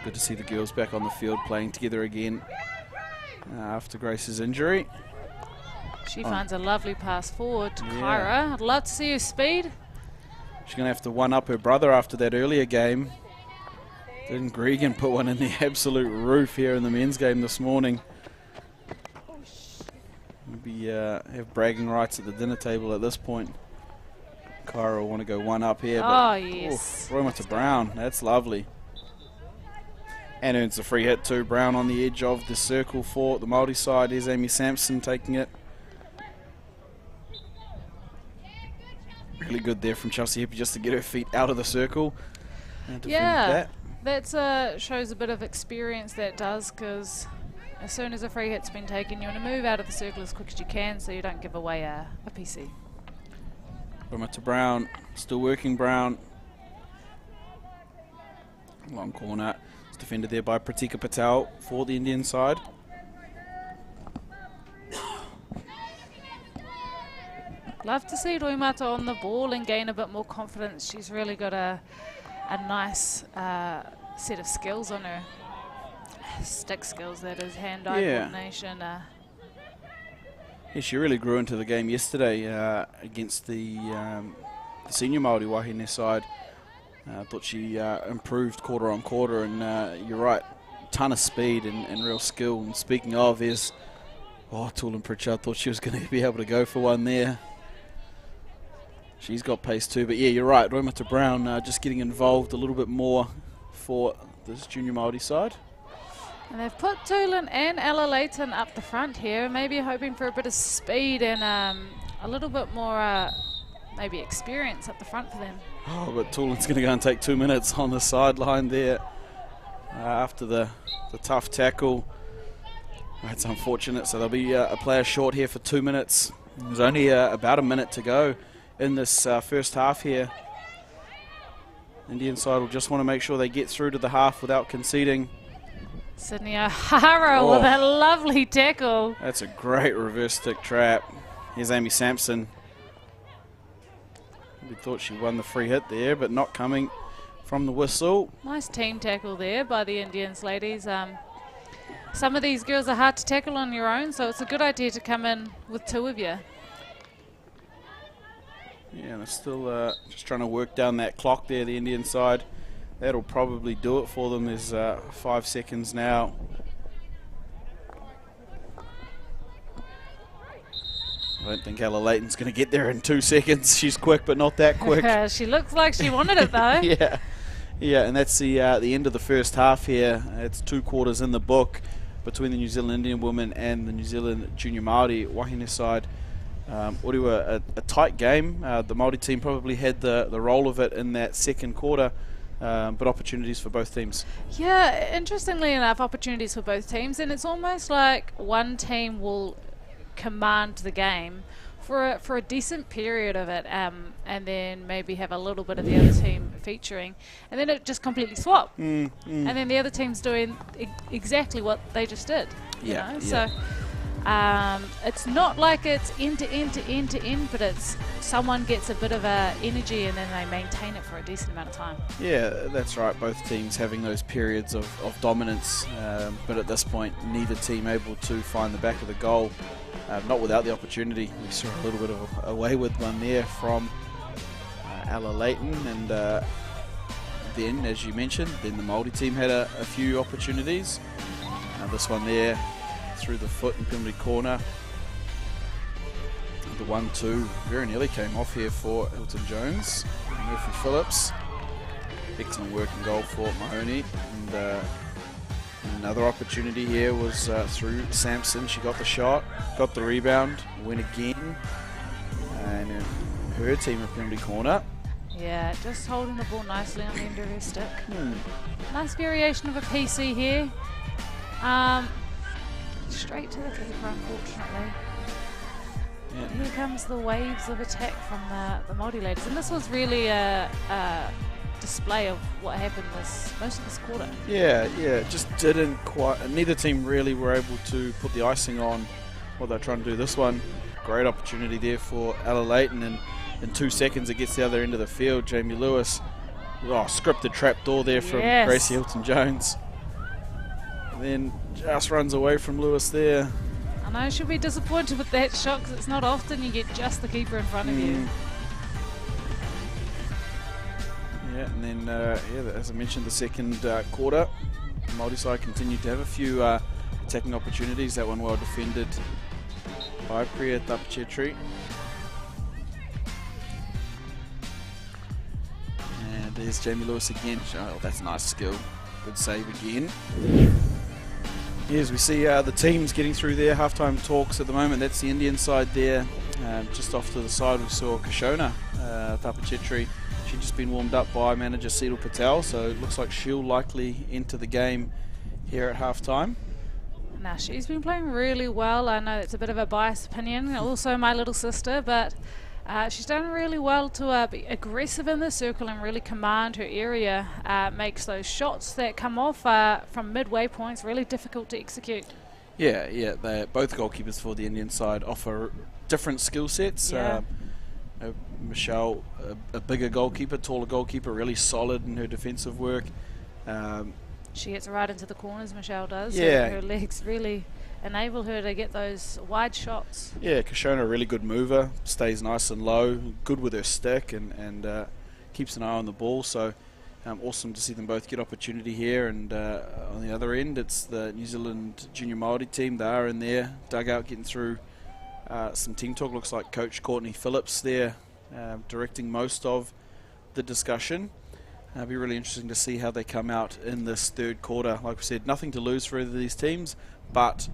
Good to see the girls back on the field playing together again after Grace's injury. She finds a lovely pass forward to Kyra. I'd love to see her speed. She's going to have to one-up her brother after that earlier game. Didn't Gregan put one in the absolute roof here in the men's game this morning? Maybe have bragging rights at the dinner table at this point. Kyra will want to go one-up here. Oh, yes. Roy to Brown. That's lovely. And earns the free hit too. Brown on the edge of the circle for the Māori side. Here's Amy Sampson taking it. Really good there from Chelsea Hippie just to get her feet out of the circle. And defend that shows a bit of experience, that does, because as soon as a free hit's been taken, you want to move out of the circle as quick as you can so you don't give away a PC. Roma to Brown. Still working Brown. Long corner. It's defended there by Pratika Patel for the Indian side. Love to see Roimata on the ball and gain a bit more confidence. She's really got a nice set of skills on her. Stick skills, that is, hand-eye coordination. Yeah, she really grew into the game yesterday against the senior Māori Wahine side. I thought she improved quarter on quarter, and you're right, ton of speed and real skill. And speaking of, there's Tulan Pritchard. Thought she was going to be able to go for one there. She's got pace too, but yeah, you're right. Roimata Brown just getting involved a little bit more for this junior Māori side. And they've put Tulan and Ella Leighton up the front here, maybe hoping for a bit of speed and a little bit more maybe experience up the front for them. Oh, but Tulan's going to go and take 2 minutes on the sideline there after the tough tackle. That's unfortunate, so there'll be a player short here for 2 minutes. There's only about a minute to go in this first half here. Indian side will just want to make sure they get through to the half without conceding. Sydney O'Hara with a lovely tackle. That's a great reverse stick trap. Here's Amy Sampson. We thought she won the free hit there, but not coming from the whistle. Nice team tackle there by the Indians ladies. Some of these girls are hard to tackle on your own, so it's a good idea to come in with two of you. Yeah, and they're still just trying to work down that clock there, the Indian side. That'll probably do it for them. There's 5 seconds now. I don't think Ella Leighton's going to get there in 2 seconds. She's quick, but not that quick. She looks like she wanted it, though. Yeah, and that's the end of the first half here. It's 2 quarters in the book between the New Zealand Indian women and the New Zealand Junior Māori Wahine side. A tight game. The Māori team probably had the role of it in that second quarter, but opportunities for both teams. Yeah, interestingly enough, opportunities for both teams, and it's almost like one team will command the game for a decent period of it, and then maybe have a little bit of the other team featuring, and then it just completely swap, and then the other team's doing exactly what they just did. You know? So it's not like it's end to end to end to end, but it's someone gets a bit of energy and then they maintain it for a decent amount of time. Yeah, that's right. Both teams having those periods of dominance, but at this point, neither team able to find the back of the goal. Not without the opportunity. We saw a little bit of a wayward one there from Ella Leighton, and then, as you mentioned, then the Māori team had a few opportunities. This one there through the foot in penalty corner. The 1-2 very nearly came off here for Hilton Jones. Murphy Phillips. Excellent work and goal for Mahoney. And another opportunity here was through Sampson. She got the shot, got the rebound, went again, and her team a penalty corner. Yeah, just holding the ball nicely on the end of her stick. Nice variation of a PC here. Straight to the keeper, unfortunately. Yeah. Here comes the waves of attack from the Māori ladies, and this was really a display of what happened most of this quarter. Yeah, just didn't quite. Neither team really were able to put the icing on what they're trying to do. This one, great opportunity there for Ella Leighton, and in 2 seconds it gets the other end of the field. Jamie Lewis, scripted trapdoor there from Gracie Hilton Jones. And then just runs away from Lewis there. I know, she'll be disappointed with that shot because it's not often you get just the keeper in front of you. Yeah, and then, as I mentioned, the second quarter, the Māori side continued to have a few attacking opportunities. That one well defended by Priya Tapachetri. And there's Jamie Lewis again. Oh, that's a nice skill. Good save again. Yes, we see the teams getting through their halftime talks at the moment. That's the Indian side there. Just off to the side, we saw Kashona Tapachetri. She'd just been warmed up by manager Seedal Patel, so it looks like she'll likely enter the game here at halftime. Now, she's been playing really well. I know it's a bit of a biased opinion, also my little sister, but she's done really well to be aggressive in the circle and really command her area. Makes those shots that come off from midway points really difficult to execute. Yeah, both goalkeepers for the Indian side offer different skill sets. Yeah. Michelle, a bigger goalkeeper, taller goalkeeper, really solid in her defensive work. She gets right into the corners, Michelle does. Yeah. Her legs really enable her to get those wide shots. Yeah, Kashona, a really good mover, stays nice and low, good with her stick, and keeps an eye on the ball. So awesome to see them both get opportunity here. And on the other end, it's the New Zealand Junior Māori team. They are in there, dugout, getting through some team talk. Looks like Coach Courtney Phillips there directing most of the discussion. It'll be really interesting to see how they come out in this third quarter. Like we said, nothing to lose for either of these teams, but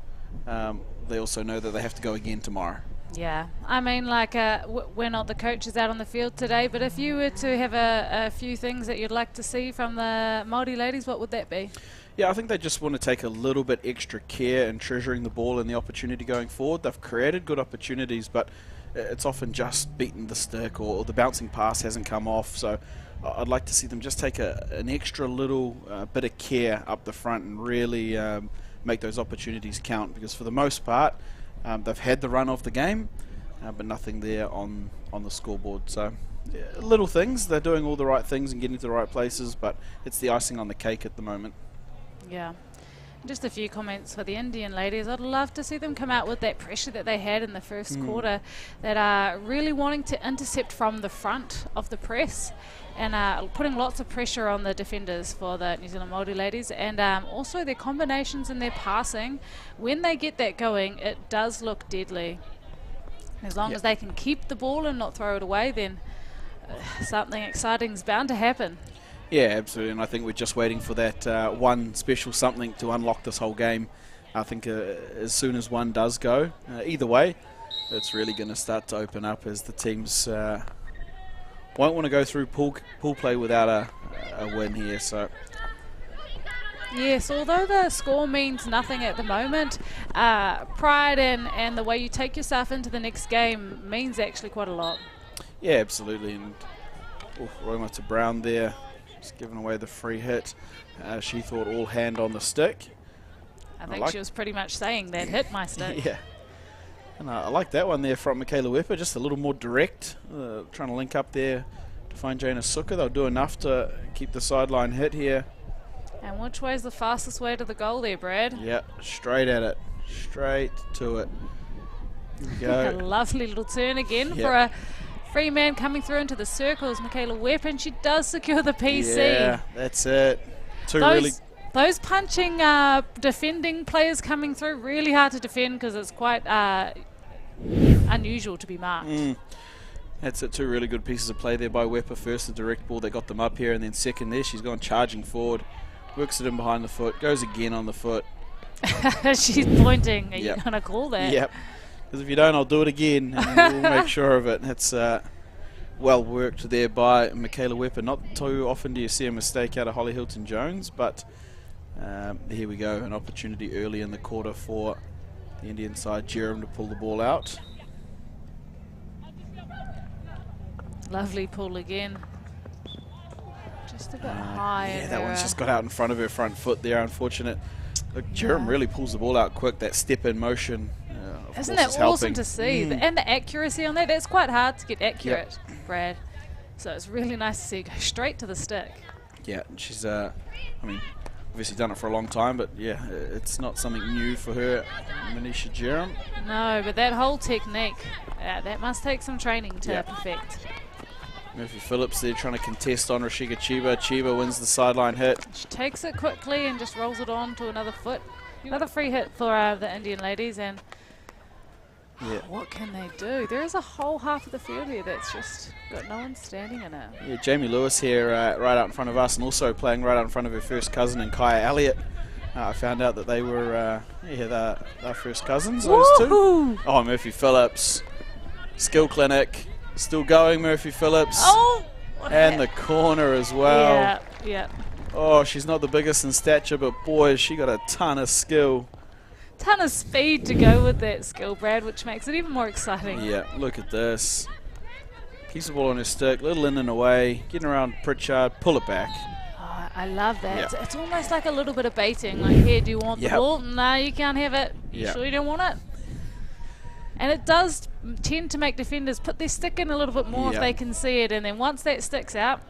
they also know that they have to go again tomorrow. Yeah, I mean, like, we're not the coaches out on the field today, but if you were to have a few things that you'd like to see from the Māori ladies, what would that be? Yeah, I think they just want to take a little bit extra care in treasuring the ball and the opportunity going forward. They've created good opportunities, but it's often just beaten the stick or the bouncing pass hasn't come off. So I'd like to see them just take an extra little bit of care up the front and really make those opportunities count, because for the most part they've had the run of the game, but nothing there on the scoreboard. So little things. They're doing all the right things and getting to the right places, but it's the icing on the cake at the moment. Yeah. Just a few comments for the Indian ladies. I'd love to see them come out with that pressure that they had in the first quarter, that are really wanting to intercept from the front of the press and putting lots of pressure on the defenders for the New Zealand Māori ladies, and also their combinations and their passing. When they get that going, it does look deadly. As long as they can keep the ball and not throw it away, then something exciting is bound to happen. Yeah, absolutely, and I think we're just waiting for that one special something to unlock this whole game. I think as soon as one does go, either way, it's really going to start to open up as the teams won't want to go through pool play without a win here. So yes, although the score means nothing at the moment, pride and the way you take yourself into the next game means actually quite a lot. yeah, absolutely, and Roma to Brown there. Just giving away the free hit. She thought all hand on the stick. I think she was pretty much saying that hit my stick. Yeah. And I like that one there from Michaela Wepper, just a little more direct, trying to link up there to find Jana Suka. They'll do enough to keep the sideline hit here. And which way is the fastest way to the goal there, Brad? Yeah, straight at it. Straight to it. There we A go. lovely little turn again for a free man coming through into the circles. Michaela Wepper, and she does secure the PC. Yeah, that's it. Those punching, defending players coming through, really hard to defend because it's quite unusual to be marked. That's it. Two really good pieces of play there by Wepper. First, the direct ball that got them up here, and then second there, she's gone charging forward, works it in behind the foot, goes again on the foot. She's pointing. Are you going to call that? Yep. Because if you don't, I'll do it again, and we'll make sure of it. It's well worked there by Michaela Wepper. Not too often do you see a mistake out of Holly Hilton-Jones, but here we go. An opportunity early in the quarter for the Indian side, Jerem, to pull the ball out. Lovely pull again. Just a bit high. Yeah, that one's just got out in front of her front foot there. Unfortunate. Look, Jerem really pulls the ball out quick. That step in motion. Isn't that awesome to see? And the accuracy on that. It's quite hard to get accurate, Brad. So it's really nice to see it go straight to the stick. Yeah, and she's, I mean, obviously done it for a long time, but yeah, it's not something new for her, Manisha Jerem. No, but that whole technique, that must take some training to perfect. Murphy Phillips there trying to contest on Rashika Chiba. Chiba wins the sideline hit. She takes it quickly and just rolls it on to another foot. Another free hit for the Indian ladies, and what can they do? There is a whole half of the field here that's just got no one standing in it. Yeah, Jamie Lewis here right out in front of us, and also playing right out in front of her first cousin and Kaya Elliott. I found out that they were their first cousins, those two. Oh, Murphy Phillips. Skill clinic. Still going, Murphy Phillips. Oh! And the corner as well. Yeah. Oh, she's not the biggest in stature, but boy, she got a ton of skill. Ton of speed to go with that skill, Brad, which makes it even more exciting. Yeah, look at this. Keeps the ball on her stick, little in and away, getting around Pritchard, pull it back. Oh, I love that. It's almost like a little bit of baiting. Like, here, do you want the ball? No, you can't have it. You sure you don't want it? And it does tend to make defenders put their stick in a little bit more if they can see it. And then once that stick's out,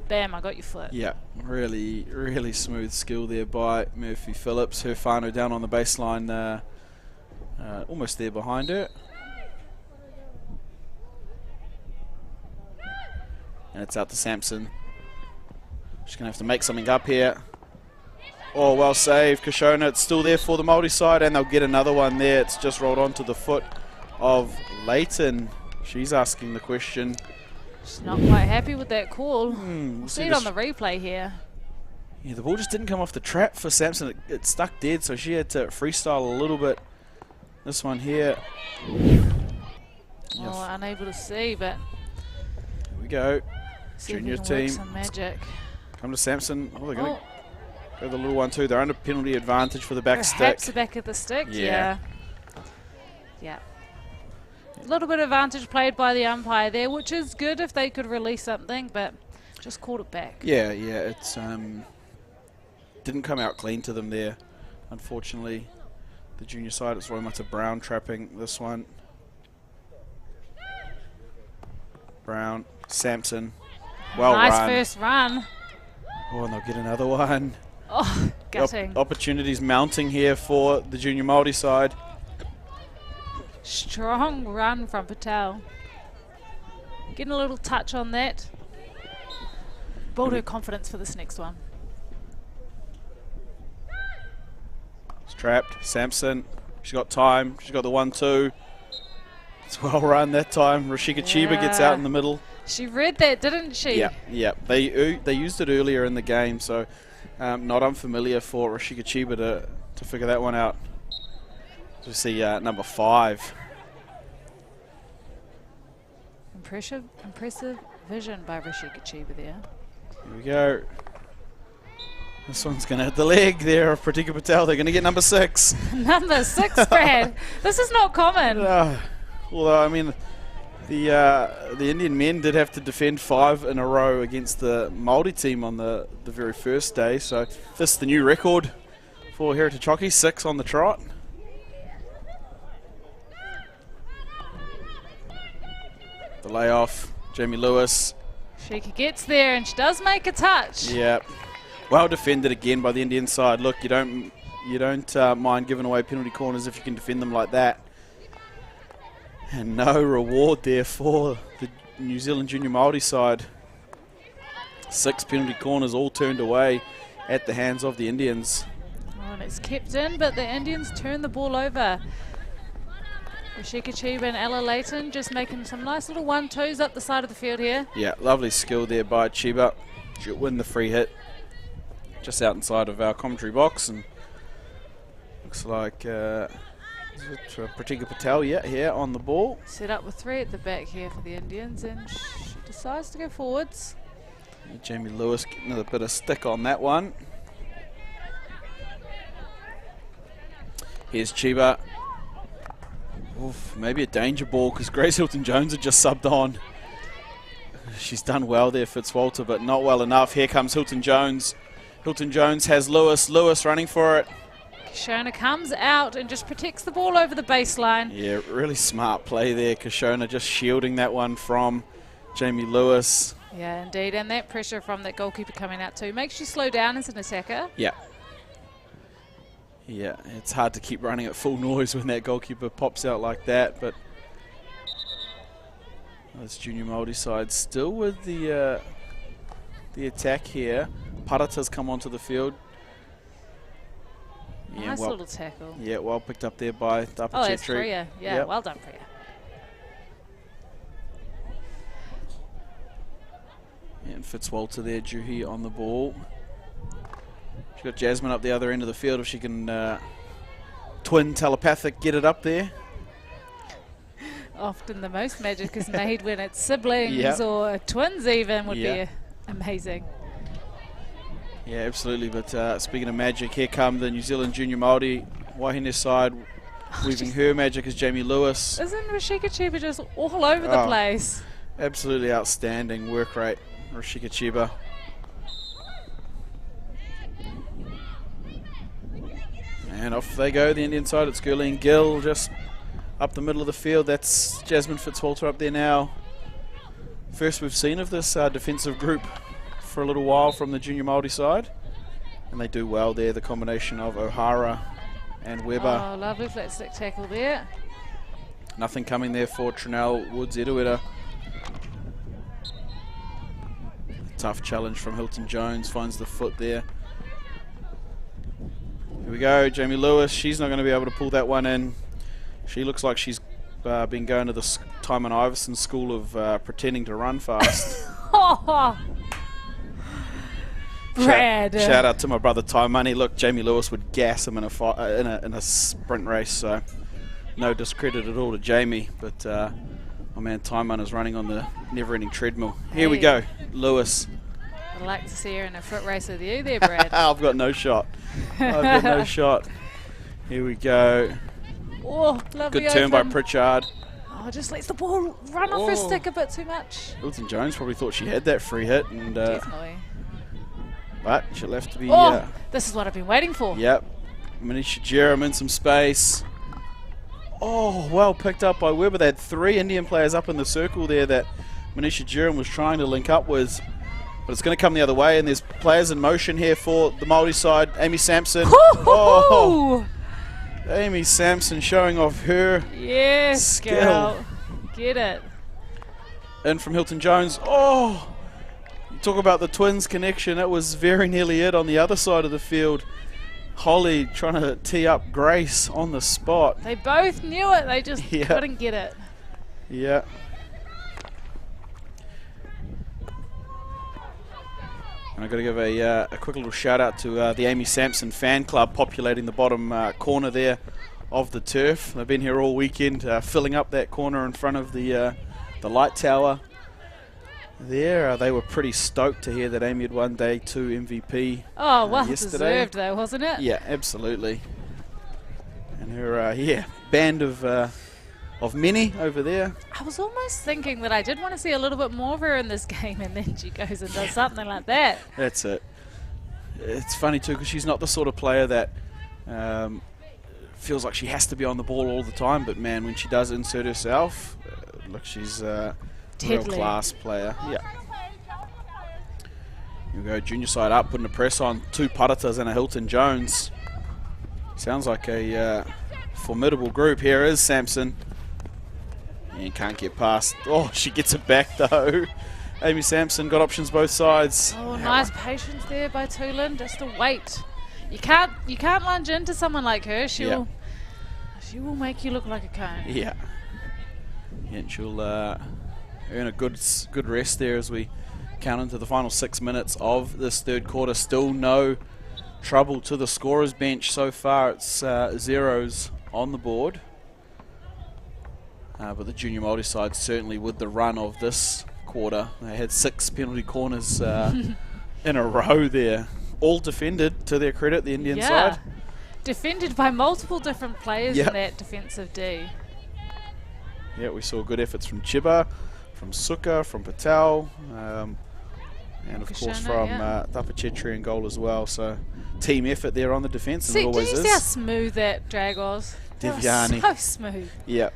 bam, I got your foot. Yeah, really, really smooth skill there by Murphy Phillips. Her whānau down on the baseline, almost there behind her. And it's out to Sampson. She's going to have to make something up here. Oh, well saved. Kashona, it's still there for the Māori side, and they'll get another one there. It's just rolled onto the foot of Leighton. She's asking the question. She's not quite happy with that call. We'll see it on the replay here. Yeah, the ball just didn't come off the trap for Sampson. It stuck dead, so she had to freestyle a little bit. This one here. Oh, unable to see, but here we go. Junior team. Some magic. Come to Sampson. Oh, they're going to go the little one too. They're under penalty advantage for the back stick. Perhaps the back of the stick. Yeah. A little bit of advantage played by the umpire there, which is good if they could release something, but just caught it back. Yeah, it's didn't come out clean to them there, unfortunately. The junior side, it's Roy Brown trapping this one. Brown, Sampson. Well nice run. first run. Oh, and they'll get another one. Oh, gutting. Opportunities mounting here for the junior Māori side. Strong run from Patel. Getting a little touch on that. Build her confidence for this next one. It's trapped. Sampson. She's got time. She's got the 1-2. It's well run that time. Rashika Chiba gets out in the middle. She read that, didn't she? Yeah. They used it earlier in the game, so not unfamiliar for Rashika Chiba to figure that one out. So we see number 5. Impressive vision by Rashika Chiba there. Here we go. This one's going to hit the leg there of Pratika Patel. They're going to get number 6. Number 6, Brad. This is not common. Although, I mean, the Indian men did have to defend 5 in a row against the Māori team on the very first day. So this is the new record for Heritage Hockey, 6 on the trot. The layoff, Jamie Lewis. She gets there and she does make a touch. Yeah, well defended again by the Indian side. Look, you don't mind giving away penalty corners if you can defend them like that. And no reward there for the New Zealand junior Māori side. 6 penalty corners all turned away at the hands of the Indians. Oh, and it's kept in, but the Indians turn the ball over. Rashika Chiba and Ella Layton just making some nice little 1-2s up the side of the field here. Yeah, lovely skill there by Chiba. She'll win the free hit just out inside of our commentary box, and looks like Pratika Patel here on the ball. Set up with 3 at the back here for the Indians, and she decides to go forwards. Jamie Lewis getting another bit of stick on that one. Here's Chiba. Oof, maybe a danger ball because Grace Hilton-Jones had just subbed on. She's done well there, Fitzwalter, but not well enough. Here comes Hilton-Jones. Hilton-Jones has Lewis. Lewis running for it. Kishona comes out and just protects the ball over the baseline. Yeah, really smart play there. Kishona just shielding that one from Jamie Lewis. Yeah, indeed, and that pressure from that goalkeeper coming out too makes you slow down as an attacker. Yeah. Yeah, it's hard to keep running at full noise when that goalkeeper pops out like that, but this junior Māori side still with the attack here. Parata's come onto the field. Yeah, Nice little tackle. Yeah, well picked up there by Dapa Oh, that's Chetri. Priya. Yeah, Yep. well done, Priya. Yeah, and Fitzwalter there, Juhi on the ball. She's got Jasmine up the other end of the field if she can twin telepathic get it up there. Often the most magic is made when it's siblings Yep. or twins even would Yeah. be amazing. Yeah, absolutely. But speaking of magic, here come the New Zealand junior Māori Wahine side. Weaving her magic is Jamie Lewis. Isn't Rashika Chiba just all over the place? Absolutely outstanding work rate, Rashika Chiba. And off they go, the Indian side. It's Gurleen Gill just up the middle of the field. That's Jasmine Fitzwalter up there now. First we've seen of this defensive group for a little while from the junior Māori side. And they do well there, the combination of O'Hara and Weber. Oh, lovely flat stick tackle there. Nothing coming there for Trinell Woods-Edaweda. Tough challenge from Hilton-Jones, finds the foot there. Here we go, Jamie Lewis. She's not going to be able to pull that one in. She looks like she's been going to the Timon Iverson school of pretending to run fast. Oh, Brad. Shout out to my brother Ty Money. Look, Jamie Lewis would gas him in a sprint race, so no discredit at all to Jamie. But my man Ty Money is running on the never-ending treadmill. Here we go, Lewis. I'd like to see her in a foot race with you there, Brad. I've got no shot. I've got no shot. Here we go. Oh, lovely Good turn by open. Pritchard. Oh, just lets the ball run off her stick a bit too much. Hilton Jones probably thought she had that free hit, and Definitely. but she'll have to be. This is what I've been waiting for. Yep. Manisha Jerem in some space. Oh, well picked up by Weber. They had 3 Indian players up in the circle there that Manisha Duran was trying to link up with, but it's going to come the other way, and there's players in motion here for the Māori side. Amy Sampson. Oh, Amy Sampson showing off her skill. Girl. Get it. In from Hilton Jones. Oh, you talk about the twins connection. It was very nearly it on the other side of the field. Holly trying to tee up Grace on the spot. They both knew it. They just couldn't get it. Yeah. And I've got to give a quick little shout out to the Amy Sampson fan club populating the bottom corner there of the turf. They've been here all weekend, filling up that corner in front of the light tower there. They were pretty stoked to hear that Amy had won Day 2 MVP well yesterday. Deserved though, wasn't it? Yeah, absolutely. And her band of many over there. I was almost thinking that I did want to see a little bit more of her in this game, and then she goes and does something like that. That's it. It's funny too, because she's not the sort of player that feels like she has to be on the ball all the time, but man, when she does insert herself, look, she's a real class player. Yeah. Here we go, junior side up, putting a press on. 2 Paratas and a Hilton Jones. Sounds like a formidable group. Here is Sampson. And can't get past. Oh, she gets it back though. Amy Sampson got options both sides. Oh, nice patience there by Tulin, just to wait. You can't lunge into someone like her. She will make you look like a cone. Yeah. And she'll earn a good rest there as we count into the final 6 minutes of this third quarter. Still no trouble to the scorers bench so far. It's zeros on the board. But the junior Māori side certainly with the run of this quarter. They had 6 penalty corners in a row there. All defended, to their credit, the Indian side. Defended by multiple different players in that defensive D. Yeah, we saw good efforts from Chiba, from Suka, from Patel, and of course from Tapachetri in goal as well. So team effort there on the defence, and it always is. Did you see how smooth that drag was? Devyani. So smooth. Yeah.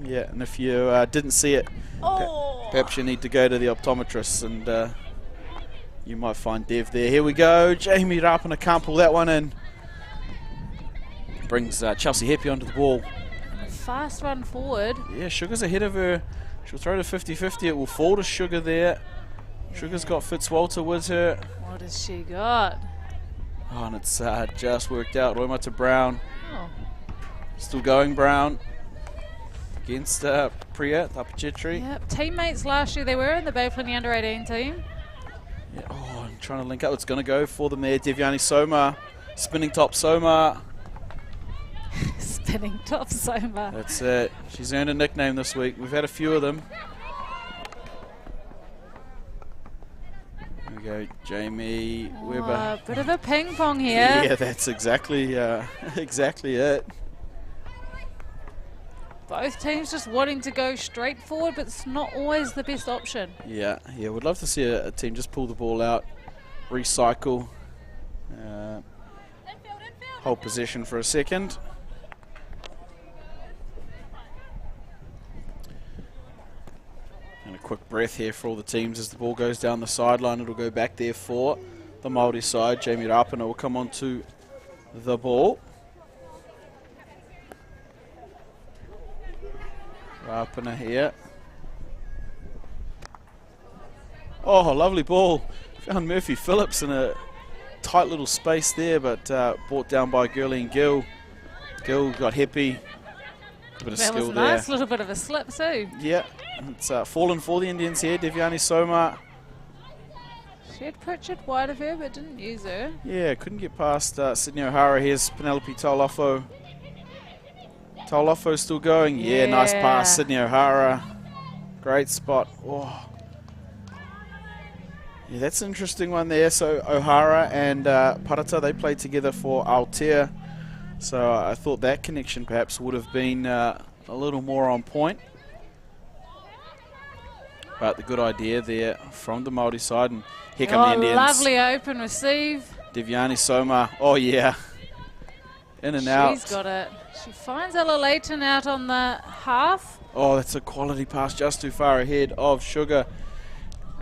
Yeah, and if you didn't see it, perhaps you need to go to the optometrist, and you might find Dev there. Here we go. Jamie Rapana can't pull that one in. Brings Chelsea Heppy onto the ball. And a fast run forward. Yeah, Sugar's ahead of her. She'll throw to 50-50. It will fall to Sugar there. Sugar's got Fitzwalter with her. What has she got? Oh, and it's just worked out. Roima to Brown. Oh. Still going, Brown. Against Priya Tapachetri. Yep, teammates last year. They were in the Bay Plenty under-18 team. Yeah, I'm trying to link up. It's going to go for them there. Devyani Soma. Spinning top Soma. Spinning top Soma. That's it. She's earned a nickname this week. We've had a few of them. There we go. Jamie Weber. Bit of a ping pong here. Yeah, that's exactly it. Both teams just wanting to go straight forward, but it's not always the best option. Yeah, we'd love to see a team just pull the ball out, recycle, hold possession for a second. And a quick breath here for all the teams as the ball goes down the sideline. It'll go back there for the Māori side. Jamie Rapana will come onto the ball. Rapana here. Oh, lovely ball. Found Murphy Phillips in a tight little space there, but brought down by Gurley and Gill. Gill got happy. A bit of skill there. That was nice, little bit of a slip too. Yeah, it's fallen for the Indians here. Devyani Soma. She had Pritchard wide of her, but didn't use her. Yeah, couldn't get past Sydney O'Hara. Here's Penelope Taulofo. Taulofo still going. Yeah, nice pass, Sydney O'Hara. Great spot. Oh. Yeah, that's an interesting one there. So O'Hara and Parata, they played together for Aotea. So I thought that connection perhaps would have been a little more on point. But the good idea there from the Māori side. And here come the Indians. Lovely open receive. Devyani Soma. Oh, yeah. In and out. She's got it. She finds Ella Leighton out on the half. Oh, that's a quality pass just too far ahead of Sugar.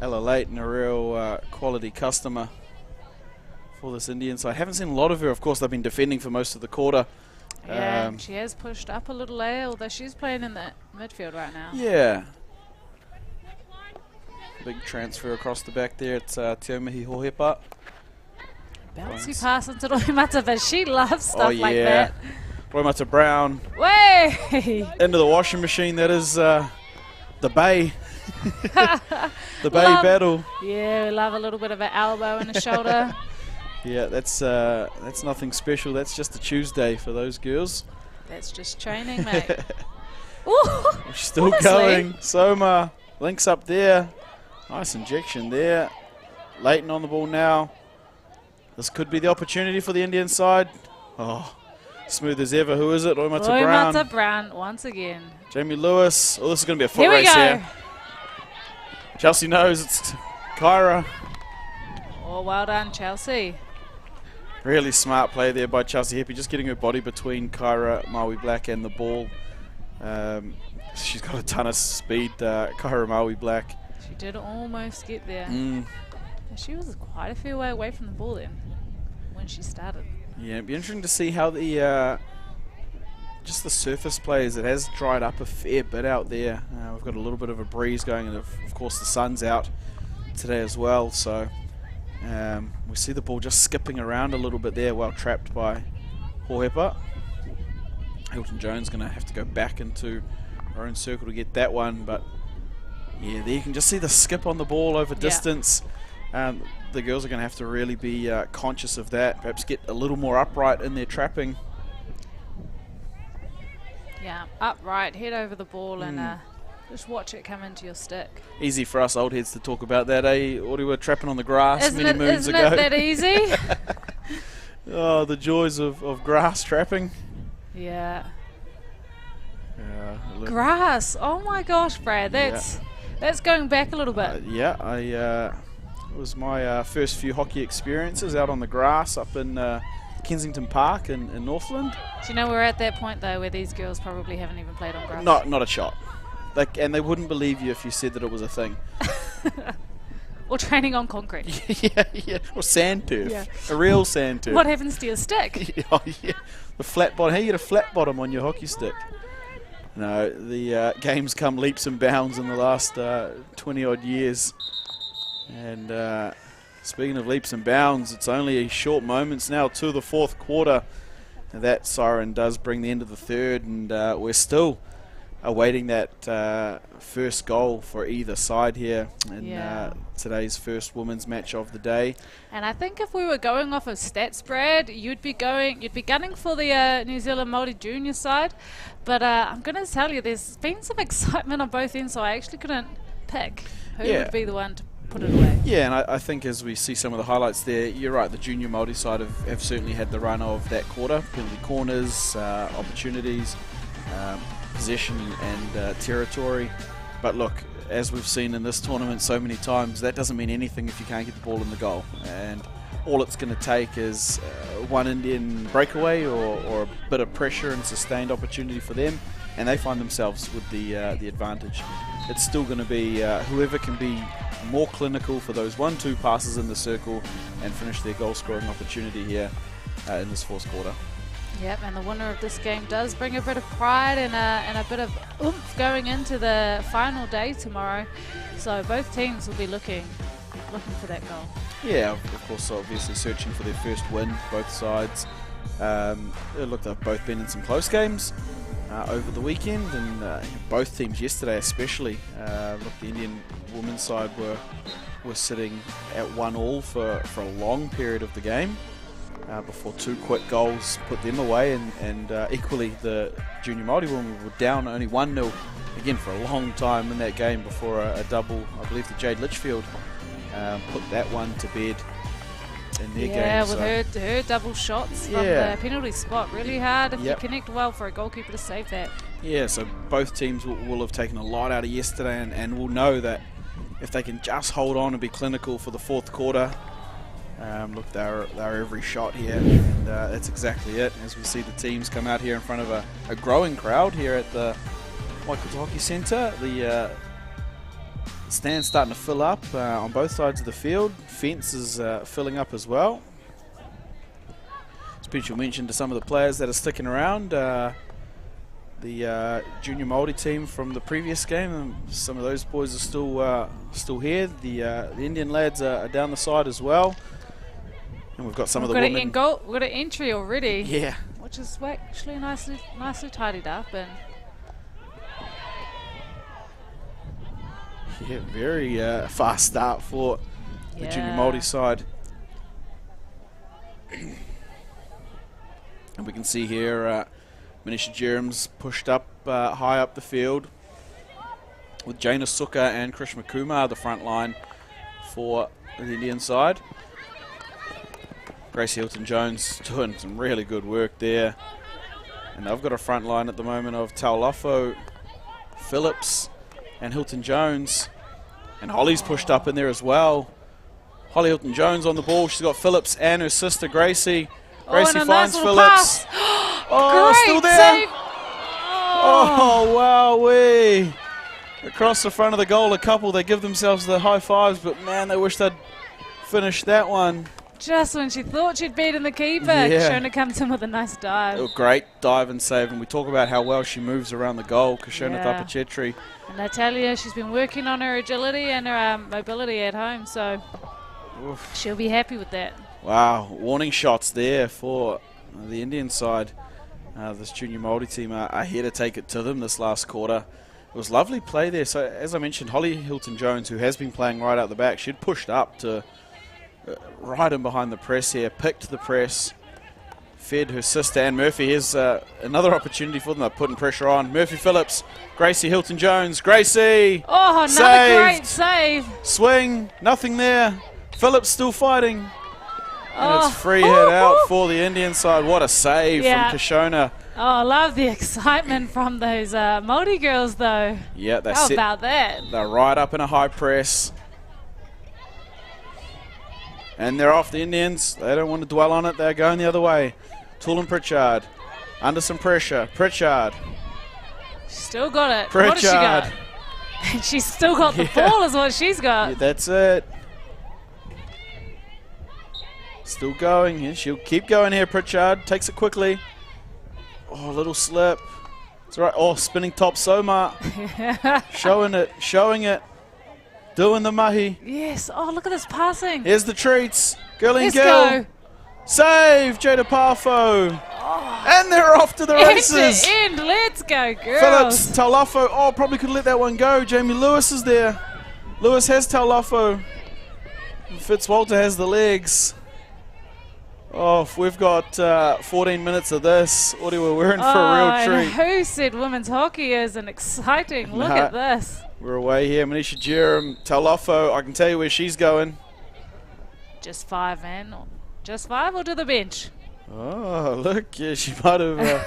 Ella Leighton, a real quality customer for this Indian side. Haven't seen a lot of her. Of course, they've been defending for most of the quarter. Yeah, and she has pushed up a little layer, although she's playing in the midfield right now. Yeah. Big transfer across the back there. It's Te Mihi Hohepa. Bouncy pass into Roimata, but she loves stuff like yeah. that. Roimata Brown. Way! Into the washing machine. That is the Bay. The Bay battle. Yeah, we love a little bit of an elbow and a shoulder. Yeah, that's nothing special. That's just a Tuesday for those girls. That's just training, mate. Ooh, Still honestly. going. Soma links up there. Nice injection there. Leighton on the ball now. This could be the opportunity for the Indian side. Oh, smooth as ever. Who is it? Roimata Brown. Roimata Brown once again. Jamie Lewis. Oh, this is going to be a foot Here we race go. here. Chelsea knows it's Kyra. Oh, well done, Chelsea. Really smart play there by Chelsea Heppy, just getting her body between Kyra Maui Black and the ball. She's got a ton of speed, Kyra Maui Black. She did almost get there. And she was quite a fair way away from the ball then when she started. Yeah, it'd be interesting to see how the just the surface plays. It has dried up a fair bit out there. We've got a little bit of a breeze going, and of course the sun's out today as well. So we see the ball just skipping around a little bit there, well trapped by Hohepa. Hilton Jones going to have to go back into her own circle to get that one, but yeah, there you can just see the skip on the ball over distance. The girls are going to have to really be conscious of that, perhaps get a little more upright in their trapping. Yeah, upright, head over the ball and just watch it come into your stick. Easy for us old heads to talk about that, eh? Or we were trapping on the grass Isn't many moons ago. Isn't it that easy? Oh, the joys of grass trapping. Yeah. Look. Grass. Oh my gosh, Brad. That's going back a little bit. It was my first few hockey experiences out on the grass up in Kensington Park in Northland. Do you know we're at that point though where these girls probably haven't even played on grass? Not a shot. And they wouldn't believe you if you said that it was a thing. Or training on concrete. yeah. Or sand turf. Yeah. A real sand turf. What happens to your stick? Oh, yeah. The flat bottom. How you get a flat bottom on your hockey stick? No, the game's come leaps and bounds in the last 20 odd years. And speaking of leaps and bounds, it's only short moments now to the fourth quarter. And that siren does bring the end of the third, and we're still awaiting that first goal for either side here in today's first women's match of the day. And I think if we were going off of stats, Brad, you'd be gunning for the New Zealand Māori Jnrs side. But I'm going to tell you, there's been some excitement on both ends, so I actually couldn't pick who would be the one to put it away. Yeah, and I think as we see some of the highlights there, you're right, the junior Māori side have certainly had the run of that quarter. Penalty corners, opportunities, possession and territory. But look, as we've seen in this tournament so many times, that doesn't mean anything if you can't get the ball in the goal. And all it's going to take is one Indian breakaway or a bit of pressure and sustained opportunity for them, and they find themselves with the advantage. It's still going to be whoever can be more clinical for those 1-2 passes in the circle and finish their goal scoring opportunity here in this fourth quarter. Yep, and the winner of this game does bring a bit of pride and a bit of oomph going into the final day tomorrow. So both teams will be looking for that goal. Yeah, of course, obviously searching for their first win, both sides. Look, they've both been in some close games over the weekend, and both teams yesterday especially. Look, the Indian women's side were sitting at 1-1 for a long period of the game before two quick goals put them away, and equally the junior Māori women were down only 1-0 again for a long time in that game before a double. I believe the Jade Litchfield put that one to bed in their game. Yeah, with her double shots from the penalty spot. Really hard if you connect well for a goalkeeper to save that. Yeah, so both teams will have taken a lot out of yesterday and will know that if they can just hold on and be clinical for the fourth quarter, Look, they're every shot here, and that's exactly it. As we see the teams come out here in front of a growing crowd here at the Waikato Hockey Centre. The stand's starting to fill up on both sides of the field. Fence is filling up as well. Special mention to some of the players that are sticking around. The junior Māori team from the previous game, some of those boys are still here. The Indian lads are down the side as well. And we've got some of the women. We've got an entry already. Yeah. Which is actually nicely tidied up. And yeah, very fast start for the junior Māori side. And we can see here Māori Jnrs pushed up high up the field with Jaina Suka and Krishma Kumar the front line for the Indian side. Gracie Hilton-Jones doing some really good work there. And they've got a front line at the moment of Taulafo, Phillips and Hilton-Jones. And Holly's pushed up in there as well. Holly Hilton-Jones on the ball. She's got Phillips and her sister Gracie. Gracie finds Phillips. Oh, great still there. Save. Oh, wow-wee. Across the front of the goal, a couple, they give themselves the high fives, but man, they wish they'd finished that one. Just when she thought she'd beaten the keeper, Yeah. Kashona comes in with a nice dive. A great dive and save, and we talk about how well she moves around the goal, Kashona Tapachetri. And I tell you, she's been working on her agility and her mobility at home, so she'll be happy with that. Wow, warning shots there for the Indian side. This junior Māori team are here to take it to them this last quarter. It was lovely play there. So as I mentioned, Holly Hilton-Jones, who has been playing right out the back, she'd pushed up to right in behind the press here, picked the press, fed her sister Anne Murphy. Here's another opportunity for them. They're putting pressure on. Murphy Phillips, Gracie Hilton-Jones, Gracie! Oh, another saved. great save. Swing, nothing there. Phillips still fighting. And it's free hit out for the Indian side. What a save from Kashona. Oh, I love the excitement from those Māori girls, though. Yeah, they're How about that? They're right up in a high press. And they're off the Indians. They don't want to dwell on it. They're going the other way. Toolin Pritchard under some pressure. Pritchard. She's still got it. Pritchard. What has she got? And she's still got the ball is what she's got. Yeah, that's it. Still going. Yeah, she'll keep going here, Pritchard. Takes it quickly. Oh, a little slip. It's all right. Oh, spinning top Soma. Showing it. Doing the mahi. Yes. Oh, look at this passing. Here's the treats. Girling Let's Gill. go. Save, Jada Parfo. Oh. And they're off to the races. End to end. Let's go, girls. Phillips, Taulafo. Oh, probably could have let that one go. Jamie Lewis is there. Lewis has Taulafo. Fitzwalter has the legs. Oh, we've got 14 minutes of this. We're in for a real treat. Who said women's hockey isn't exciting? Look at this. We're away here. Manisha Jerem, Taulafo. I can tell you where she's going. Just 5, man. Just 5 or to the bench? Oh, look. Yeah, she might have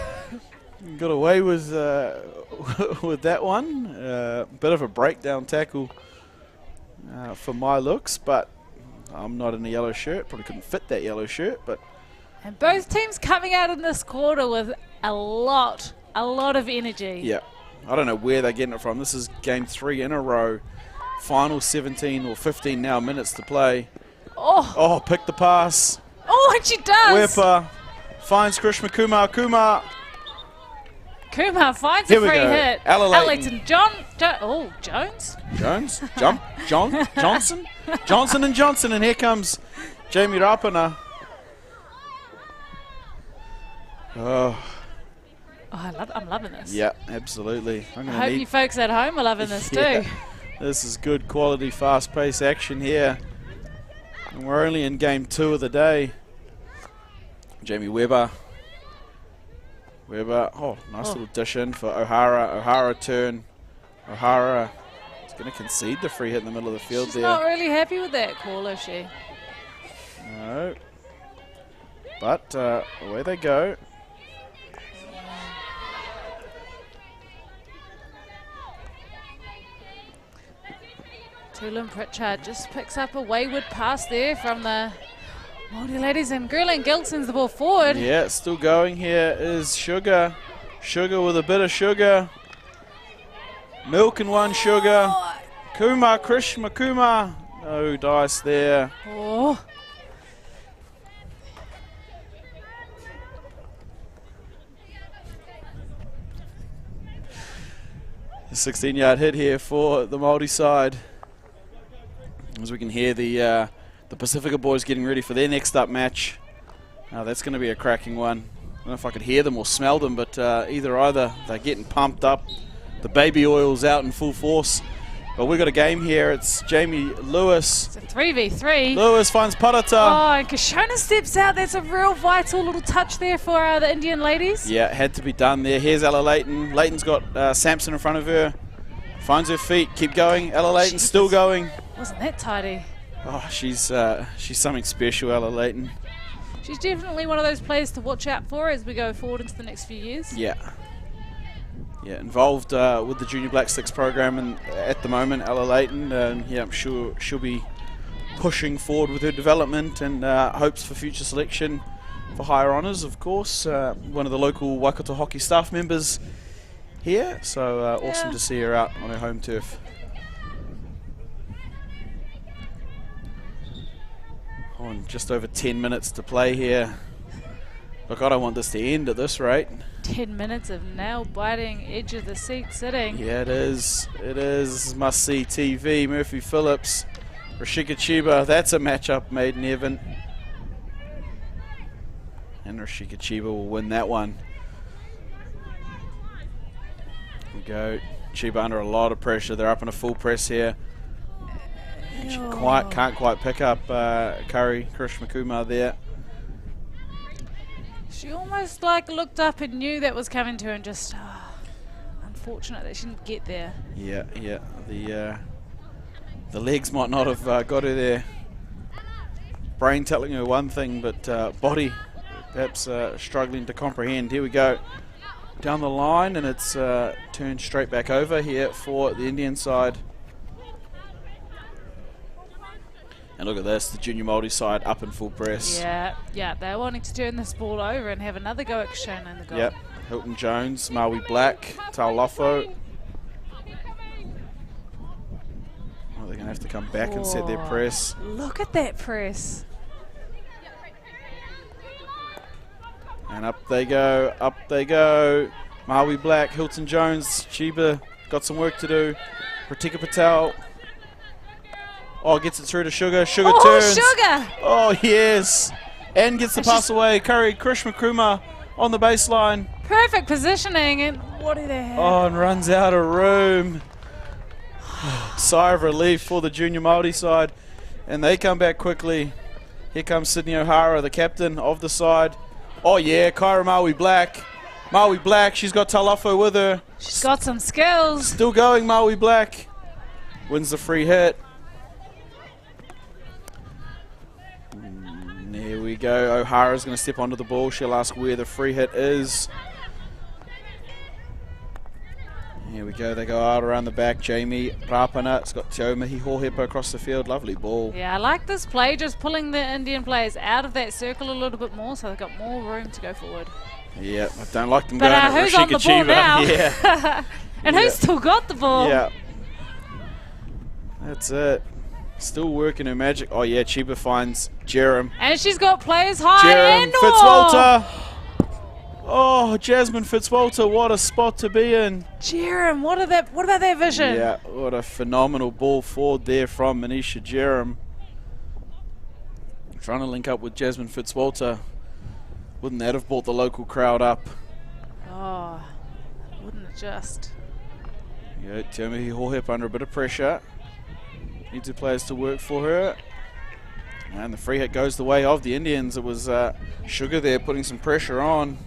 got away with that one. Bit of a breakdown tackle for my looks, but I'm not in a yellow shirt. Probably couldn't fit that yellow shirt, but. And both teams coming out in this quarter with a lot of energy. Yeah. I don't know where they're getting it from. This is game 3 in a row. Final 17 or 15 now minutes to play. Oh, pick the pass. Oh, and she does. Wepa finds Krishma Kumar. Kumar finds here a free hit. Layton. Jones? Jones? Johnson? Johnson and Johnson. And here comes Jamie Rapana. Oh, I'm loving this. yeah, absolutely. I hope you folks at home are loving this too. This is good quality, fast-paced action here. And we're only in game 2 of the day. Jamie Weber. Oh, nice little dish in for O'Hara. O'Hara turn. O'Hara is going to concede the free hit in the middle of the field. She's not really happy with that call, is she? No. But away they go. Toolin Pritchard just picks up a wayward pass there from the Māori ladies and Gurlin Gilson's the ball forward. Yeah, still going here is Sugar. Sugar with a bit of sugar. Milk and one sugar. Kuma, Krishma Kuma. No dice there. Oh. A 16-yard hit here for the Māori side. As we can hear the Pacifica boys getting ready for their next up match. That's going to be a cracking one. I don't know if I could hear them or smell them, but either they're getting pumped up. The baby oil's out in full force. But we've got a game here. It's Jamie Lewis. It's a 3v3. Lewis finds Parata. Oh, and Kashona steps out. That's a real vital little touch there for the Indian ladies. Yeah, had to be done there. Here's Ella Leighton. Leighton's got Sampson in front of her. Finds her feet. Keep going. Ella Leighton still going. Wasn't that tidy? Oh, she's something special, Ella Leighton. She's definitely one of those players to watch out for as we go forward into the next few years. Yeah. Yeah, involved with the Junior Black Sticks program at the moment, Ella Leighton. Yeah, I'm sure she'll be pushing forward with her development and hopes for future selection for higher honours, of course. One of the local Waikato hockey staff members here, so awesome to see her out on her home turf. On just over 10 minutes to play here. Look, I don't want this to end at this rate. 10 minutes of nail-biting, edge of the seat sitting. Yeah, it is. It is must-see TV. Murphy Phillips, Rashika Chiba. That's a matchup made in heaven. And Rashika Chiba will win that one. Here we go. Chiba under a lot of pressure. They're up in a full press here. And she can't quite pick up Curry, Krishma Kumar there. She almost like looked up and knew that was coming to her and just unfortunate that she didn't get there. Yeah, yeah. The legs might not have got her there. Brain telling her one thing, but body perhaps struggling to comprehend. Here we go. Down the line, and it's turned straight back over here for the Indian side. And look at this, the junior Māori side up in full press. Yeah, they're wanting to turn this ball over and have another go at Kashona in the goal. Yep, Hilton Jones, Maui Black, Taulofo. Oh, they're going to have to come back and set their press. Look at that press. And up they go, up they go. Maui Black, Hilton Jones, Chiba got some work to do. Pratika Patel. Oh, gets it through to Sugar. Sugar turns. Sugar! Oh, yes. And gets the pass away. Curry, Krishma Kumar on the baseline. Perfect positioning. And what do they have? Oh, and runs out of room. Sigh of relief for the junior Māori side. And they come back quickly. Here comes Sydney O'Hara, the captain of the side. Oh, yeah, Kyra Maui Black. Maui Black, she's got Taulofo with her. She's got some skills. Still going, Maui Black. Wins the free hit. There we go. O'Hara's going to step onto the ball. She'll ask where the free hit is. Here we go. They go out around the back. Jamie Rapana. It's got Te Aumahi Hohepa across the field. Lovely ball. Yeah, I like this play. Just pulling the Indian players out of that circle a little bit more so they've got more room to go forward. Yeah, I don't like them but going at who's on the ball now? Yeah. And who's still got the ball? Yeah. That's it. Still working her magic. Oh, yeah, Chiba finds Jerem. And she's got players high and Fitzwalter. Oh, Jasmine Fitzwalter, what a spot to be in. Jerem, what about their vision? Yeah, what a phenomenal ball forward there from Manisha Jerem. Trying to link up with Jasmine Fitzwalter. Wouldn't that have brought the local crowd up? Oh, wouldn't it just? Yeah, Te Aumahi Hohepa under a bit of pressure. Needs her players to work for her. And the free hit goes the way of the Indians. It was Sugar there putting some pressure on.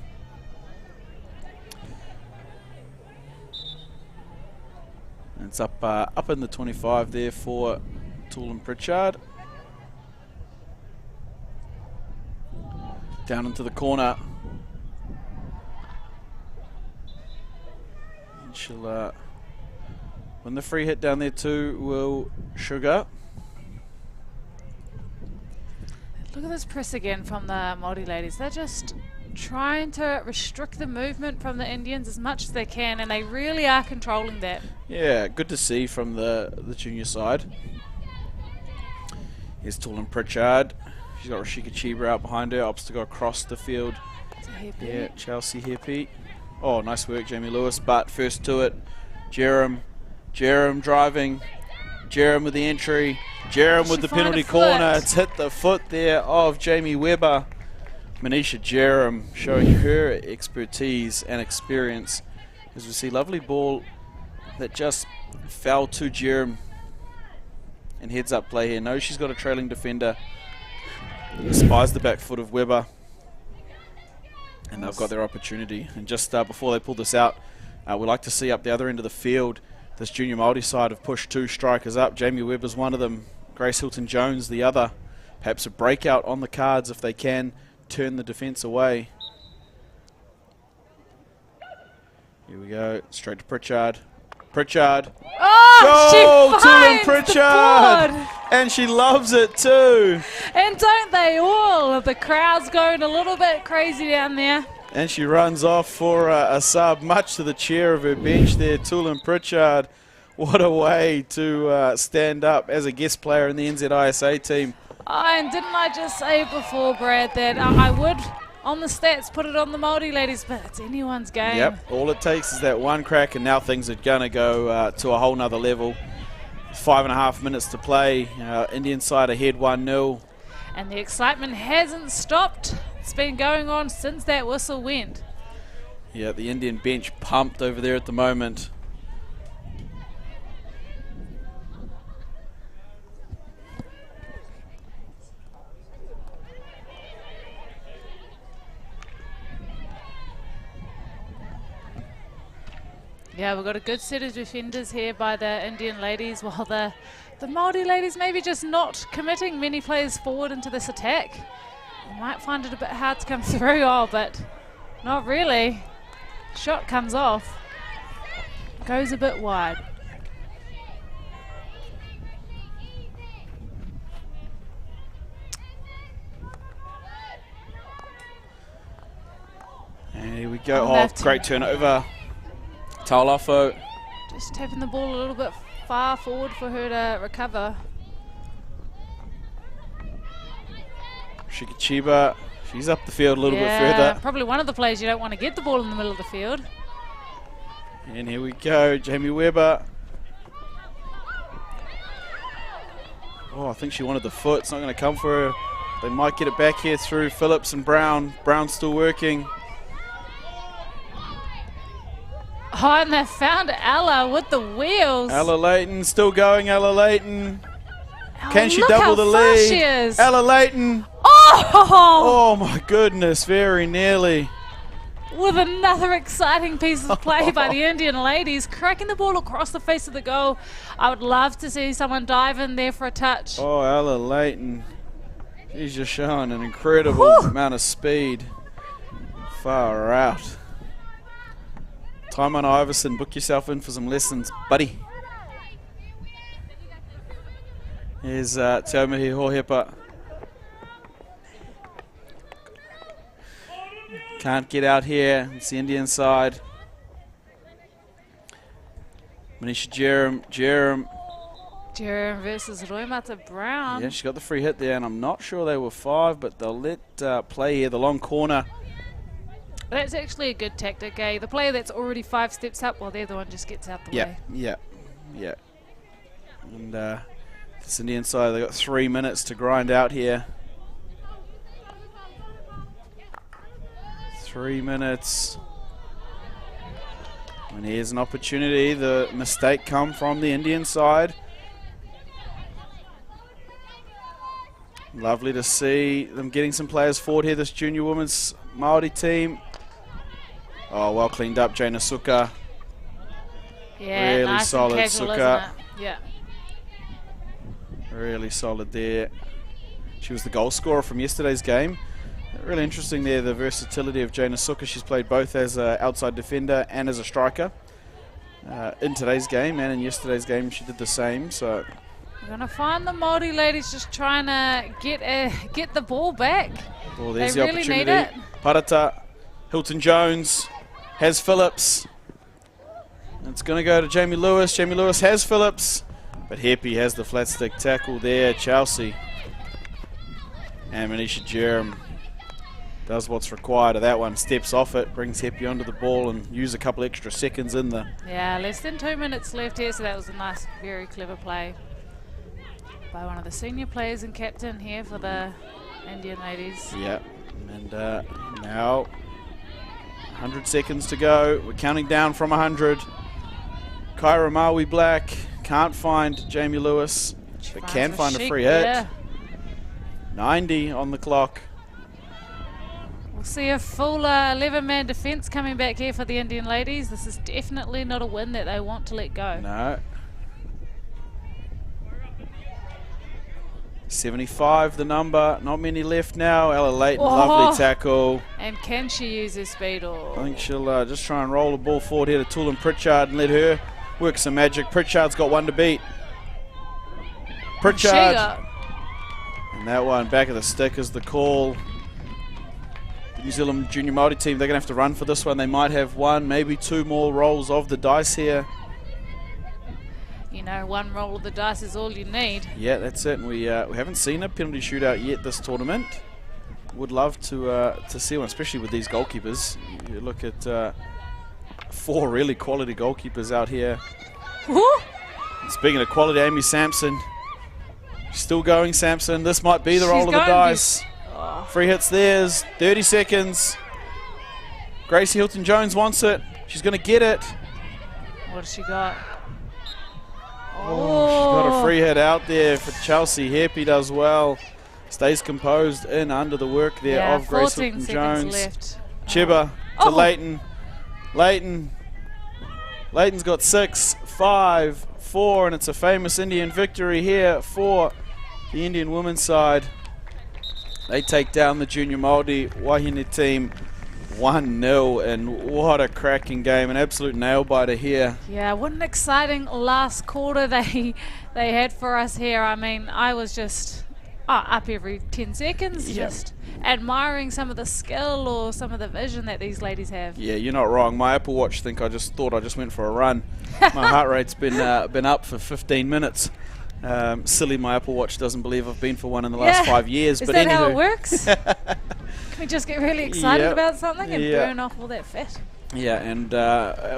And it's up in the 25 there for Tool and Pritchard. Down into the corner. And she'll win the free hit down there too, will Sugar. Look at this press again from the Māori ladies. They're just trying to restrict the movement from the Indians as much as they can, and they really are controlling that. Yeah, good to see from the junior side. Here's Toolin Pritchard. She's got Rashika Chiba out behind her, opts to go across the field. Yeah, Chelsea Hippie. Oh, nice work, Jamie Lewis, but first to it, Jerem driving, Jerem with the entry, Jerem with the penalty corner. It's hit the foot there of Jamie Webber. Manisha Jerem showing her expertise and experience. As we see, lovely ball that just fell to Jerem. And heads up play here. Knows she's got a trailing defender. Spies the back foot of Webber. And they've got their opportunity. And just before they pull this out, we'd like to see up the other end of the field, this junior Māori side have pushed 2 strikers up. Jamie Webber's one of them. Grace Hilton-Jones the other. Perhaps a breakout on the cards if they can turn the defence away. Here we go. Straight to Pritchard. Pritchard. Oh, goal! she finds Pritchard! the board. And she loves it too. And don't they all? The crowd's going a little bit crazy down there. And she runs off for a sub, much to the cheer of her bench there, Toolin Pritchard. What a way to stand up as a guest player in the NZISA team. Oh, and didn't I just say before, Brad, that I would, on the stats, put it on the Māori ladies, but it's anyone's game. Yep, all it takes is that one crack, and now things are going to go to a whole nother level. 5.5 minutes to play. Indian side ahead 1-0. And the excitement hasn't stopped. It's been going on since that whistle went. Yeah, the Indian bench pumped over there at the moment. Yeah, we've got a good set of defenders here by the Indian ladies, while the Māori ladies maybe just not committing many players forward into this attack. You might find it a bit hard to come through, but not really. Shot comes off. Goes a bit wide. And here we go. Oh, great turnover. Taulafo. Just tapping the ball a little bit far forward for her to recover. Shikachiba, she's up the field a little bit further. Probably one of the players you don't want to get the ball in the middle of the field. And here we go, Jamie Webber. Oh, I think she wanted the foot. It's not going to come for her. They might get it back here through Phillips and Brown. Brown's still working. Oh, and they found Ella with the wheels. Ella Leighton still going. Ella Leighton. Can she look double how the fast lead? She is. Ella Leighton. Oh! Oh my goodness, very nearly. With another exciting piece of play by the Indian ladies, cracking the ball across the face of the goal. I would love to see someone dive in there for a touch. Oh, Ella Leighton. She's just showing an incredible amount of speed. Far out. Taimana Iverson, book yourself in for some lessons, buddy. Here's Te Aumihi Hohepa. Can't get out here. It's the Indian side. Manisha Jerem versus Roimata Brown. Yeah, she got the free hit there, and I'm not sure they were 5, but they'll let play here. The long corner. That's actually a good tactic, eh? The player that's already 5 steps up, well, the other one just gets out the way. Yeah. And this Indian side, they got 3 minutes to grind out here. 3 minutes. And here's an opportunity. The mistake come from the Indian side. Lovely to see them getting some players forward here, this junior women's Māori team. Oh, well cleaned up, Jane Asuka. Yeah, really nice solid, and casual, Suka. isn't it? Yeah. Really solid there. She was the goal scorer from yesterday's game. Really interesting there, the versatility of Jane Asuka. She's played both as an outside defender and as a striker in today's game, and in yesterday's game she did the same. So We're going to find the Māori ladies just trying to get the ball back. Well, there's They the really opportunity. need it. Parata, Hilton Jones has Phillips. It's going to go to Jamie Lewis. Jamie Lewis has Phillips, but Heppy has the flat stick tackle there. Chelsea and Manisha Jerem does what's required of that one. Steps off it, brings Heppy onto the ball and use a couple extra seconds in the... Yeah, less than 2 minutes left here, so that was a nice, very clever play by one of the senior players and captain here for the Indian ladies. Yeah, and now 100 seconds to go. We're counting down from 100. Kyra Maui Black can't find Jamie Lewis, but can find a free hit. Yeah. 90 on the clock. We'll see a full 11-man defence coming back here for the Indian ladies. This is definitely not a win that they want to let go. No. 75 the number, not many left now. Ella Layton, lovely tackle. And can she use her speed? Or I think she'll just try and roll the ball forward here to Tulin Pritchard and let her work some magic. Pritchard's got one to beat. Pritchard. And that one back of the stick is the call. The New Zealand Junior Māori team, they're going to have to run for this one. They might have one, maybe two more rolls of the dice here. You know, one roll of the dice is all you need. Yeah, that's it. And we haven't seen a penalty shootout yet this tournament. Would love to see one, especially with these goalkeepers. You look at 4 really quality goalkeepers out here. Speaking of quality, Amy Sampson. Still going, Sampson. This might be the roll of the dice. Free hits theirs. 30 seconds. Gracie Hilton-Jones wants it. She's going to get it. What has she got? Oh, she's got a free hit out there for Chelsea. Heppy does well. Stays composed in under the work there of Grace Hilton-Jones. Chibba to Layton. Layton's got 6, 5, 4, and it's a famous Indian victory here for the Indian women's side. They take down the Junior Māori Wahine team 1-0, and what a cracking game, an absolute nail-biter here. Yeah, what an exciting last quarter they had for us here. I mean, I was just up every 10 seconds, just admiring some of the skill or some of the vision that these ladies have. Yeah, you're not wrong. My Apple Watch thought I just went for a run. My heart rate's been up for 15 minutes. Silly, my Apple Watch doesn't believe I've been for one in the last 5 years. Is but that anywho. how it works? Can we just get really excited about something and burn off all that fat? Yeah, and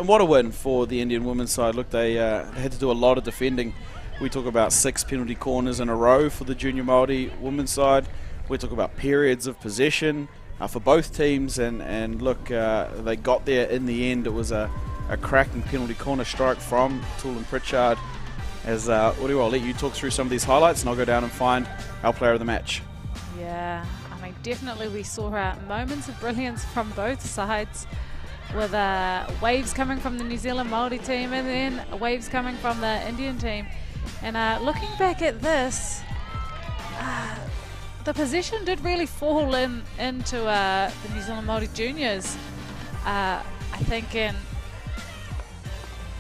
what a win for the Indian women's side. Look, they had to do a lot of defending. We talk about 6 penalty corners in a row for the Junior Māori women's side. We talk about periods of possession for both teams, and look, they got there in the end. It was a cracking penalty corner strike from Tulin Pritchard. As I'll let you talk through some of these highlights, and I'll go down and find our player of the match. Yeah, I mean, definitely we saw moments of brilliance from both sides, with waves coming from the New Zealand Māori team and then waves coming from the Indian team. And looking back at this, the possession did really fall into the New Zealand Māori Juniors. I think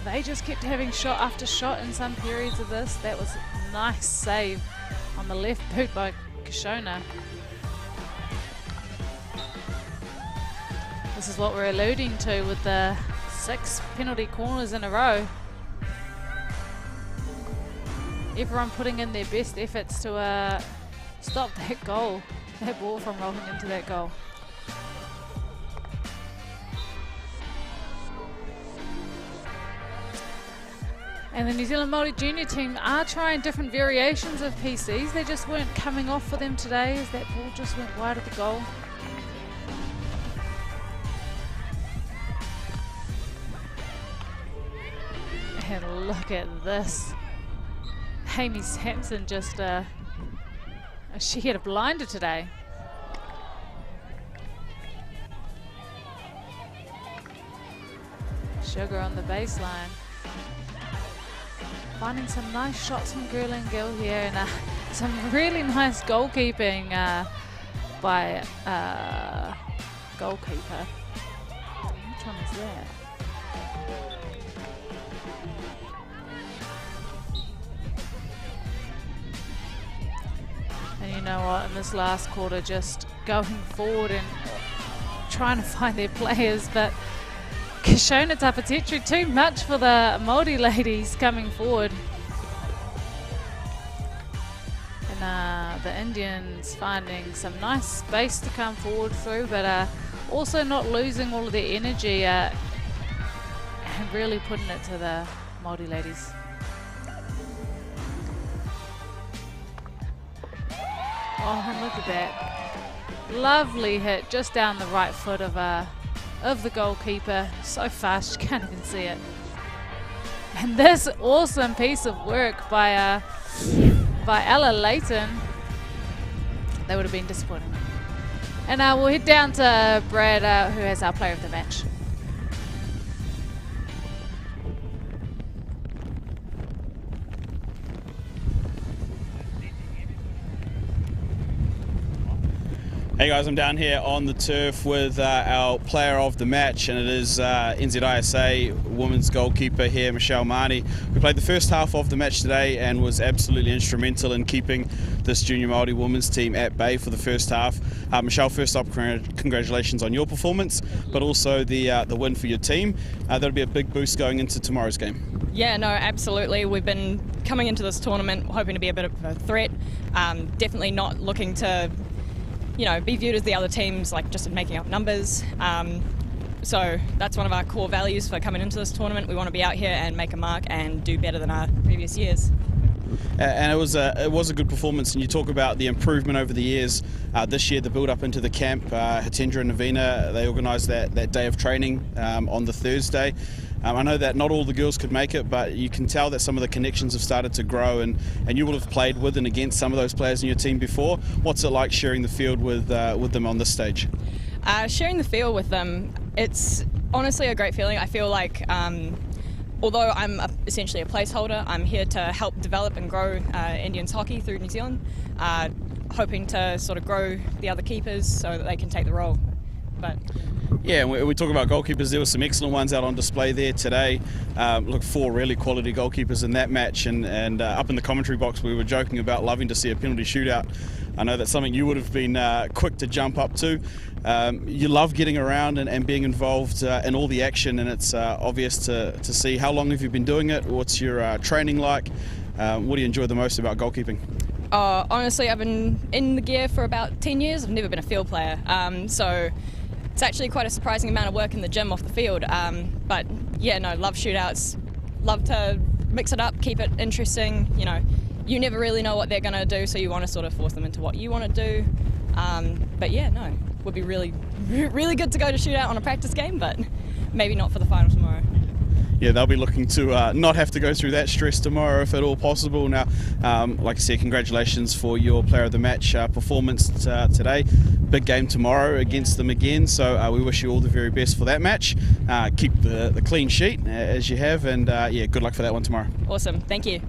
they just kept having shot after shot in some periods of this. That was a nice save on the left boot by Kishona. This is what we're alluding to with the 6 penalty corners in a row. Everyone putting in their best efforts to stop that ball from rolling into that goal. And the New Zealand Māori Junior team are trying different variations of PCs. They just weren't coming off for them today as that ball just went wide of the goal. And look at this. Amy Sampson just, she had a blinder today. Sugar on the baseline. Finding some nice shots from Girl and Gill here, and some really nice goalkeeping by goalkeeper. Which one is that? And you know what, in this last quarter, just going forward and trying to find their players, but Kishona Tapatetru, too much for the Māori ladies coming forward. And the Indians finding some nice space to come forward through, but also not losing all of their energy and really putting it to the Māori ladies. Oh, and look at that. Lovely hit just down the right foot of the goalkeeper. So fast, you can't even see it. And this awesome piece of work by Ella Layton. They would have been disappointing. And we'll head down to Brad, who has our player of the match. Hey guys, I'm down here on the turf with our player of the match, and it is NZISA women's goalkeeper here, Michelle Māori, who played the first half of the match today and was absolutely instrumental in keeping this junior Māori women's team at bay for the first half. Michelle, first up, congratulations on your performance, but also the win for your team. That'll be a big boost going into tomorrow's game. Yeah, no, absolutely. We've been coming into this tournament hoping to be a bit of a threat, definitely not looking to be viewed as the other teams, like just making up numbers. So that's one of our core values for coming into this tournament. We want to be out here and make a mark and do better than our previous years. And it was a good performance, and you talk about the improvement over the years. This year, the build up into the camp, Hitendra and Navina, they organised that day of training on the Thursday. I know that not all the girls could make it, but you can tell that some of the connections have started to grow, and you will have played with and against some of those players in your team before. What's it like sharing the field with them on this stage? Sharing the field with them, it's honestly a great feeling. I feel like although I'm essentially a placeholder, I'm here to help develop and grow Indians hockey through New Zealand, hoping to sort of grow the other keepers so that they can take the role. But yeah, we talk about goalkeepers. There were some excellent ones out on display there today. Look, 4 really quality goalkeepers in that match, and up in the commentary box we were joking about loving to see a penalty shootout. I know that's something you would have been quick to jump up to. You love getting around and being involved in all the action, and it's obvious to see. How long have you been doing it? What's your training like? What do you enjoy the most about goalkeeping? Honestly, I've been in the gear for about 10 years. I've never been a field player, so it's actually quite a surprising amount of work in the gym off the field. But yeah, no, love shootouts, love to mix it up, keep it interesting. You never really know what they're going to do, so you want to sort of force them into what you want to do. But yeah, no, would be really, really good to go to shootout on a practice game, but maybe not for the final tomorrow. Yeah, they'll be looking to not have to go through that stress tomorrow if at all possible. Now, like I said, congratulations for your player of the match performance today. Big game tomorrow against them again, so we wish you all the very best for that match. Keep the clean sheet as you have, and yeah, good luck for that one tomorrow. Awesome, thank you.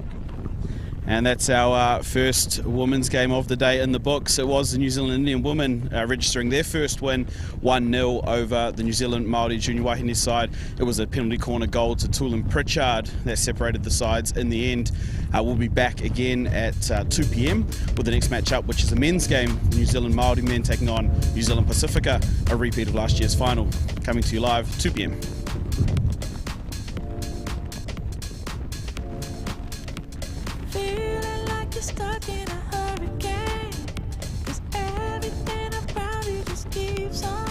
And that's our first women's game of the day in the books. It was the New Zealand Indian women registering their first win, 1-0 over the New Zealand Māori Junior Wahine side. It was a penalty corner goal to Tulin Pritchard that separated the sides in the end. We'll be back again at 2 p.m. with the next match up, which is a men's game. The New Zealand Māori men taking on New Zealand Pacifica, a repeat of last year's final. Coming to you live, 2 p.m. Feeling like you're stuck in a hurricane, 'cause everything around you just keeps on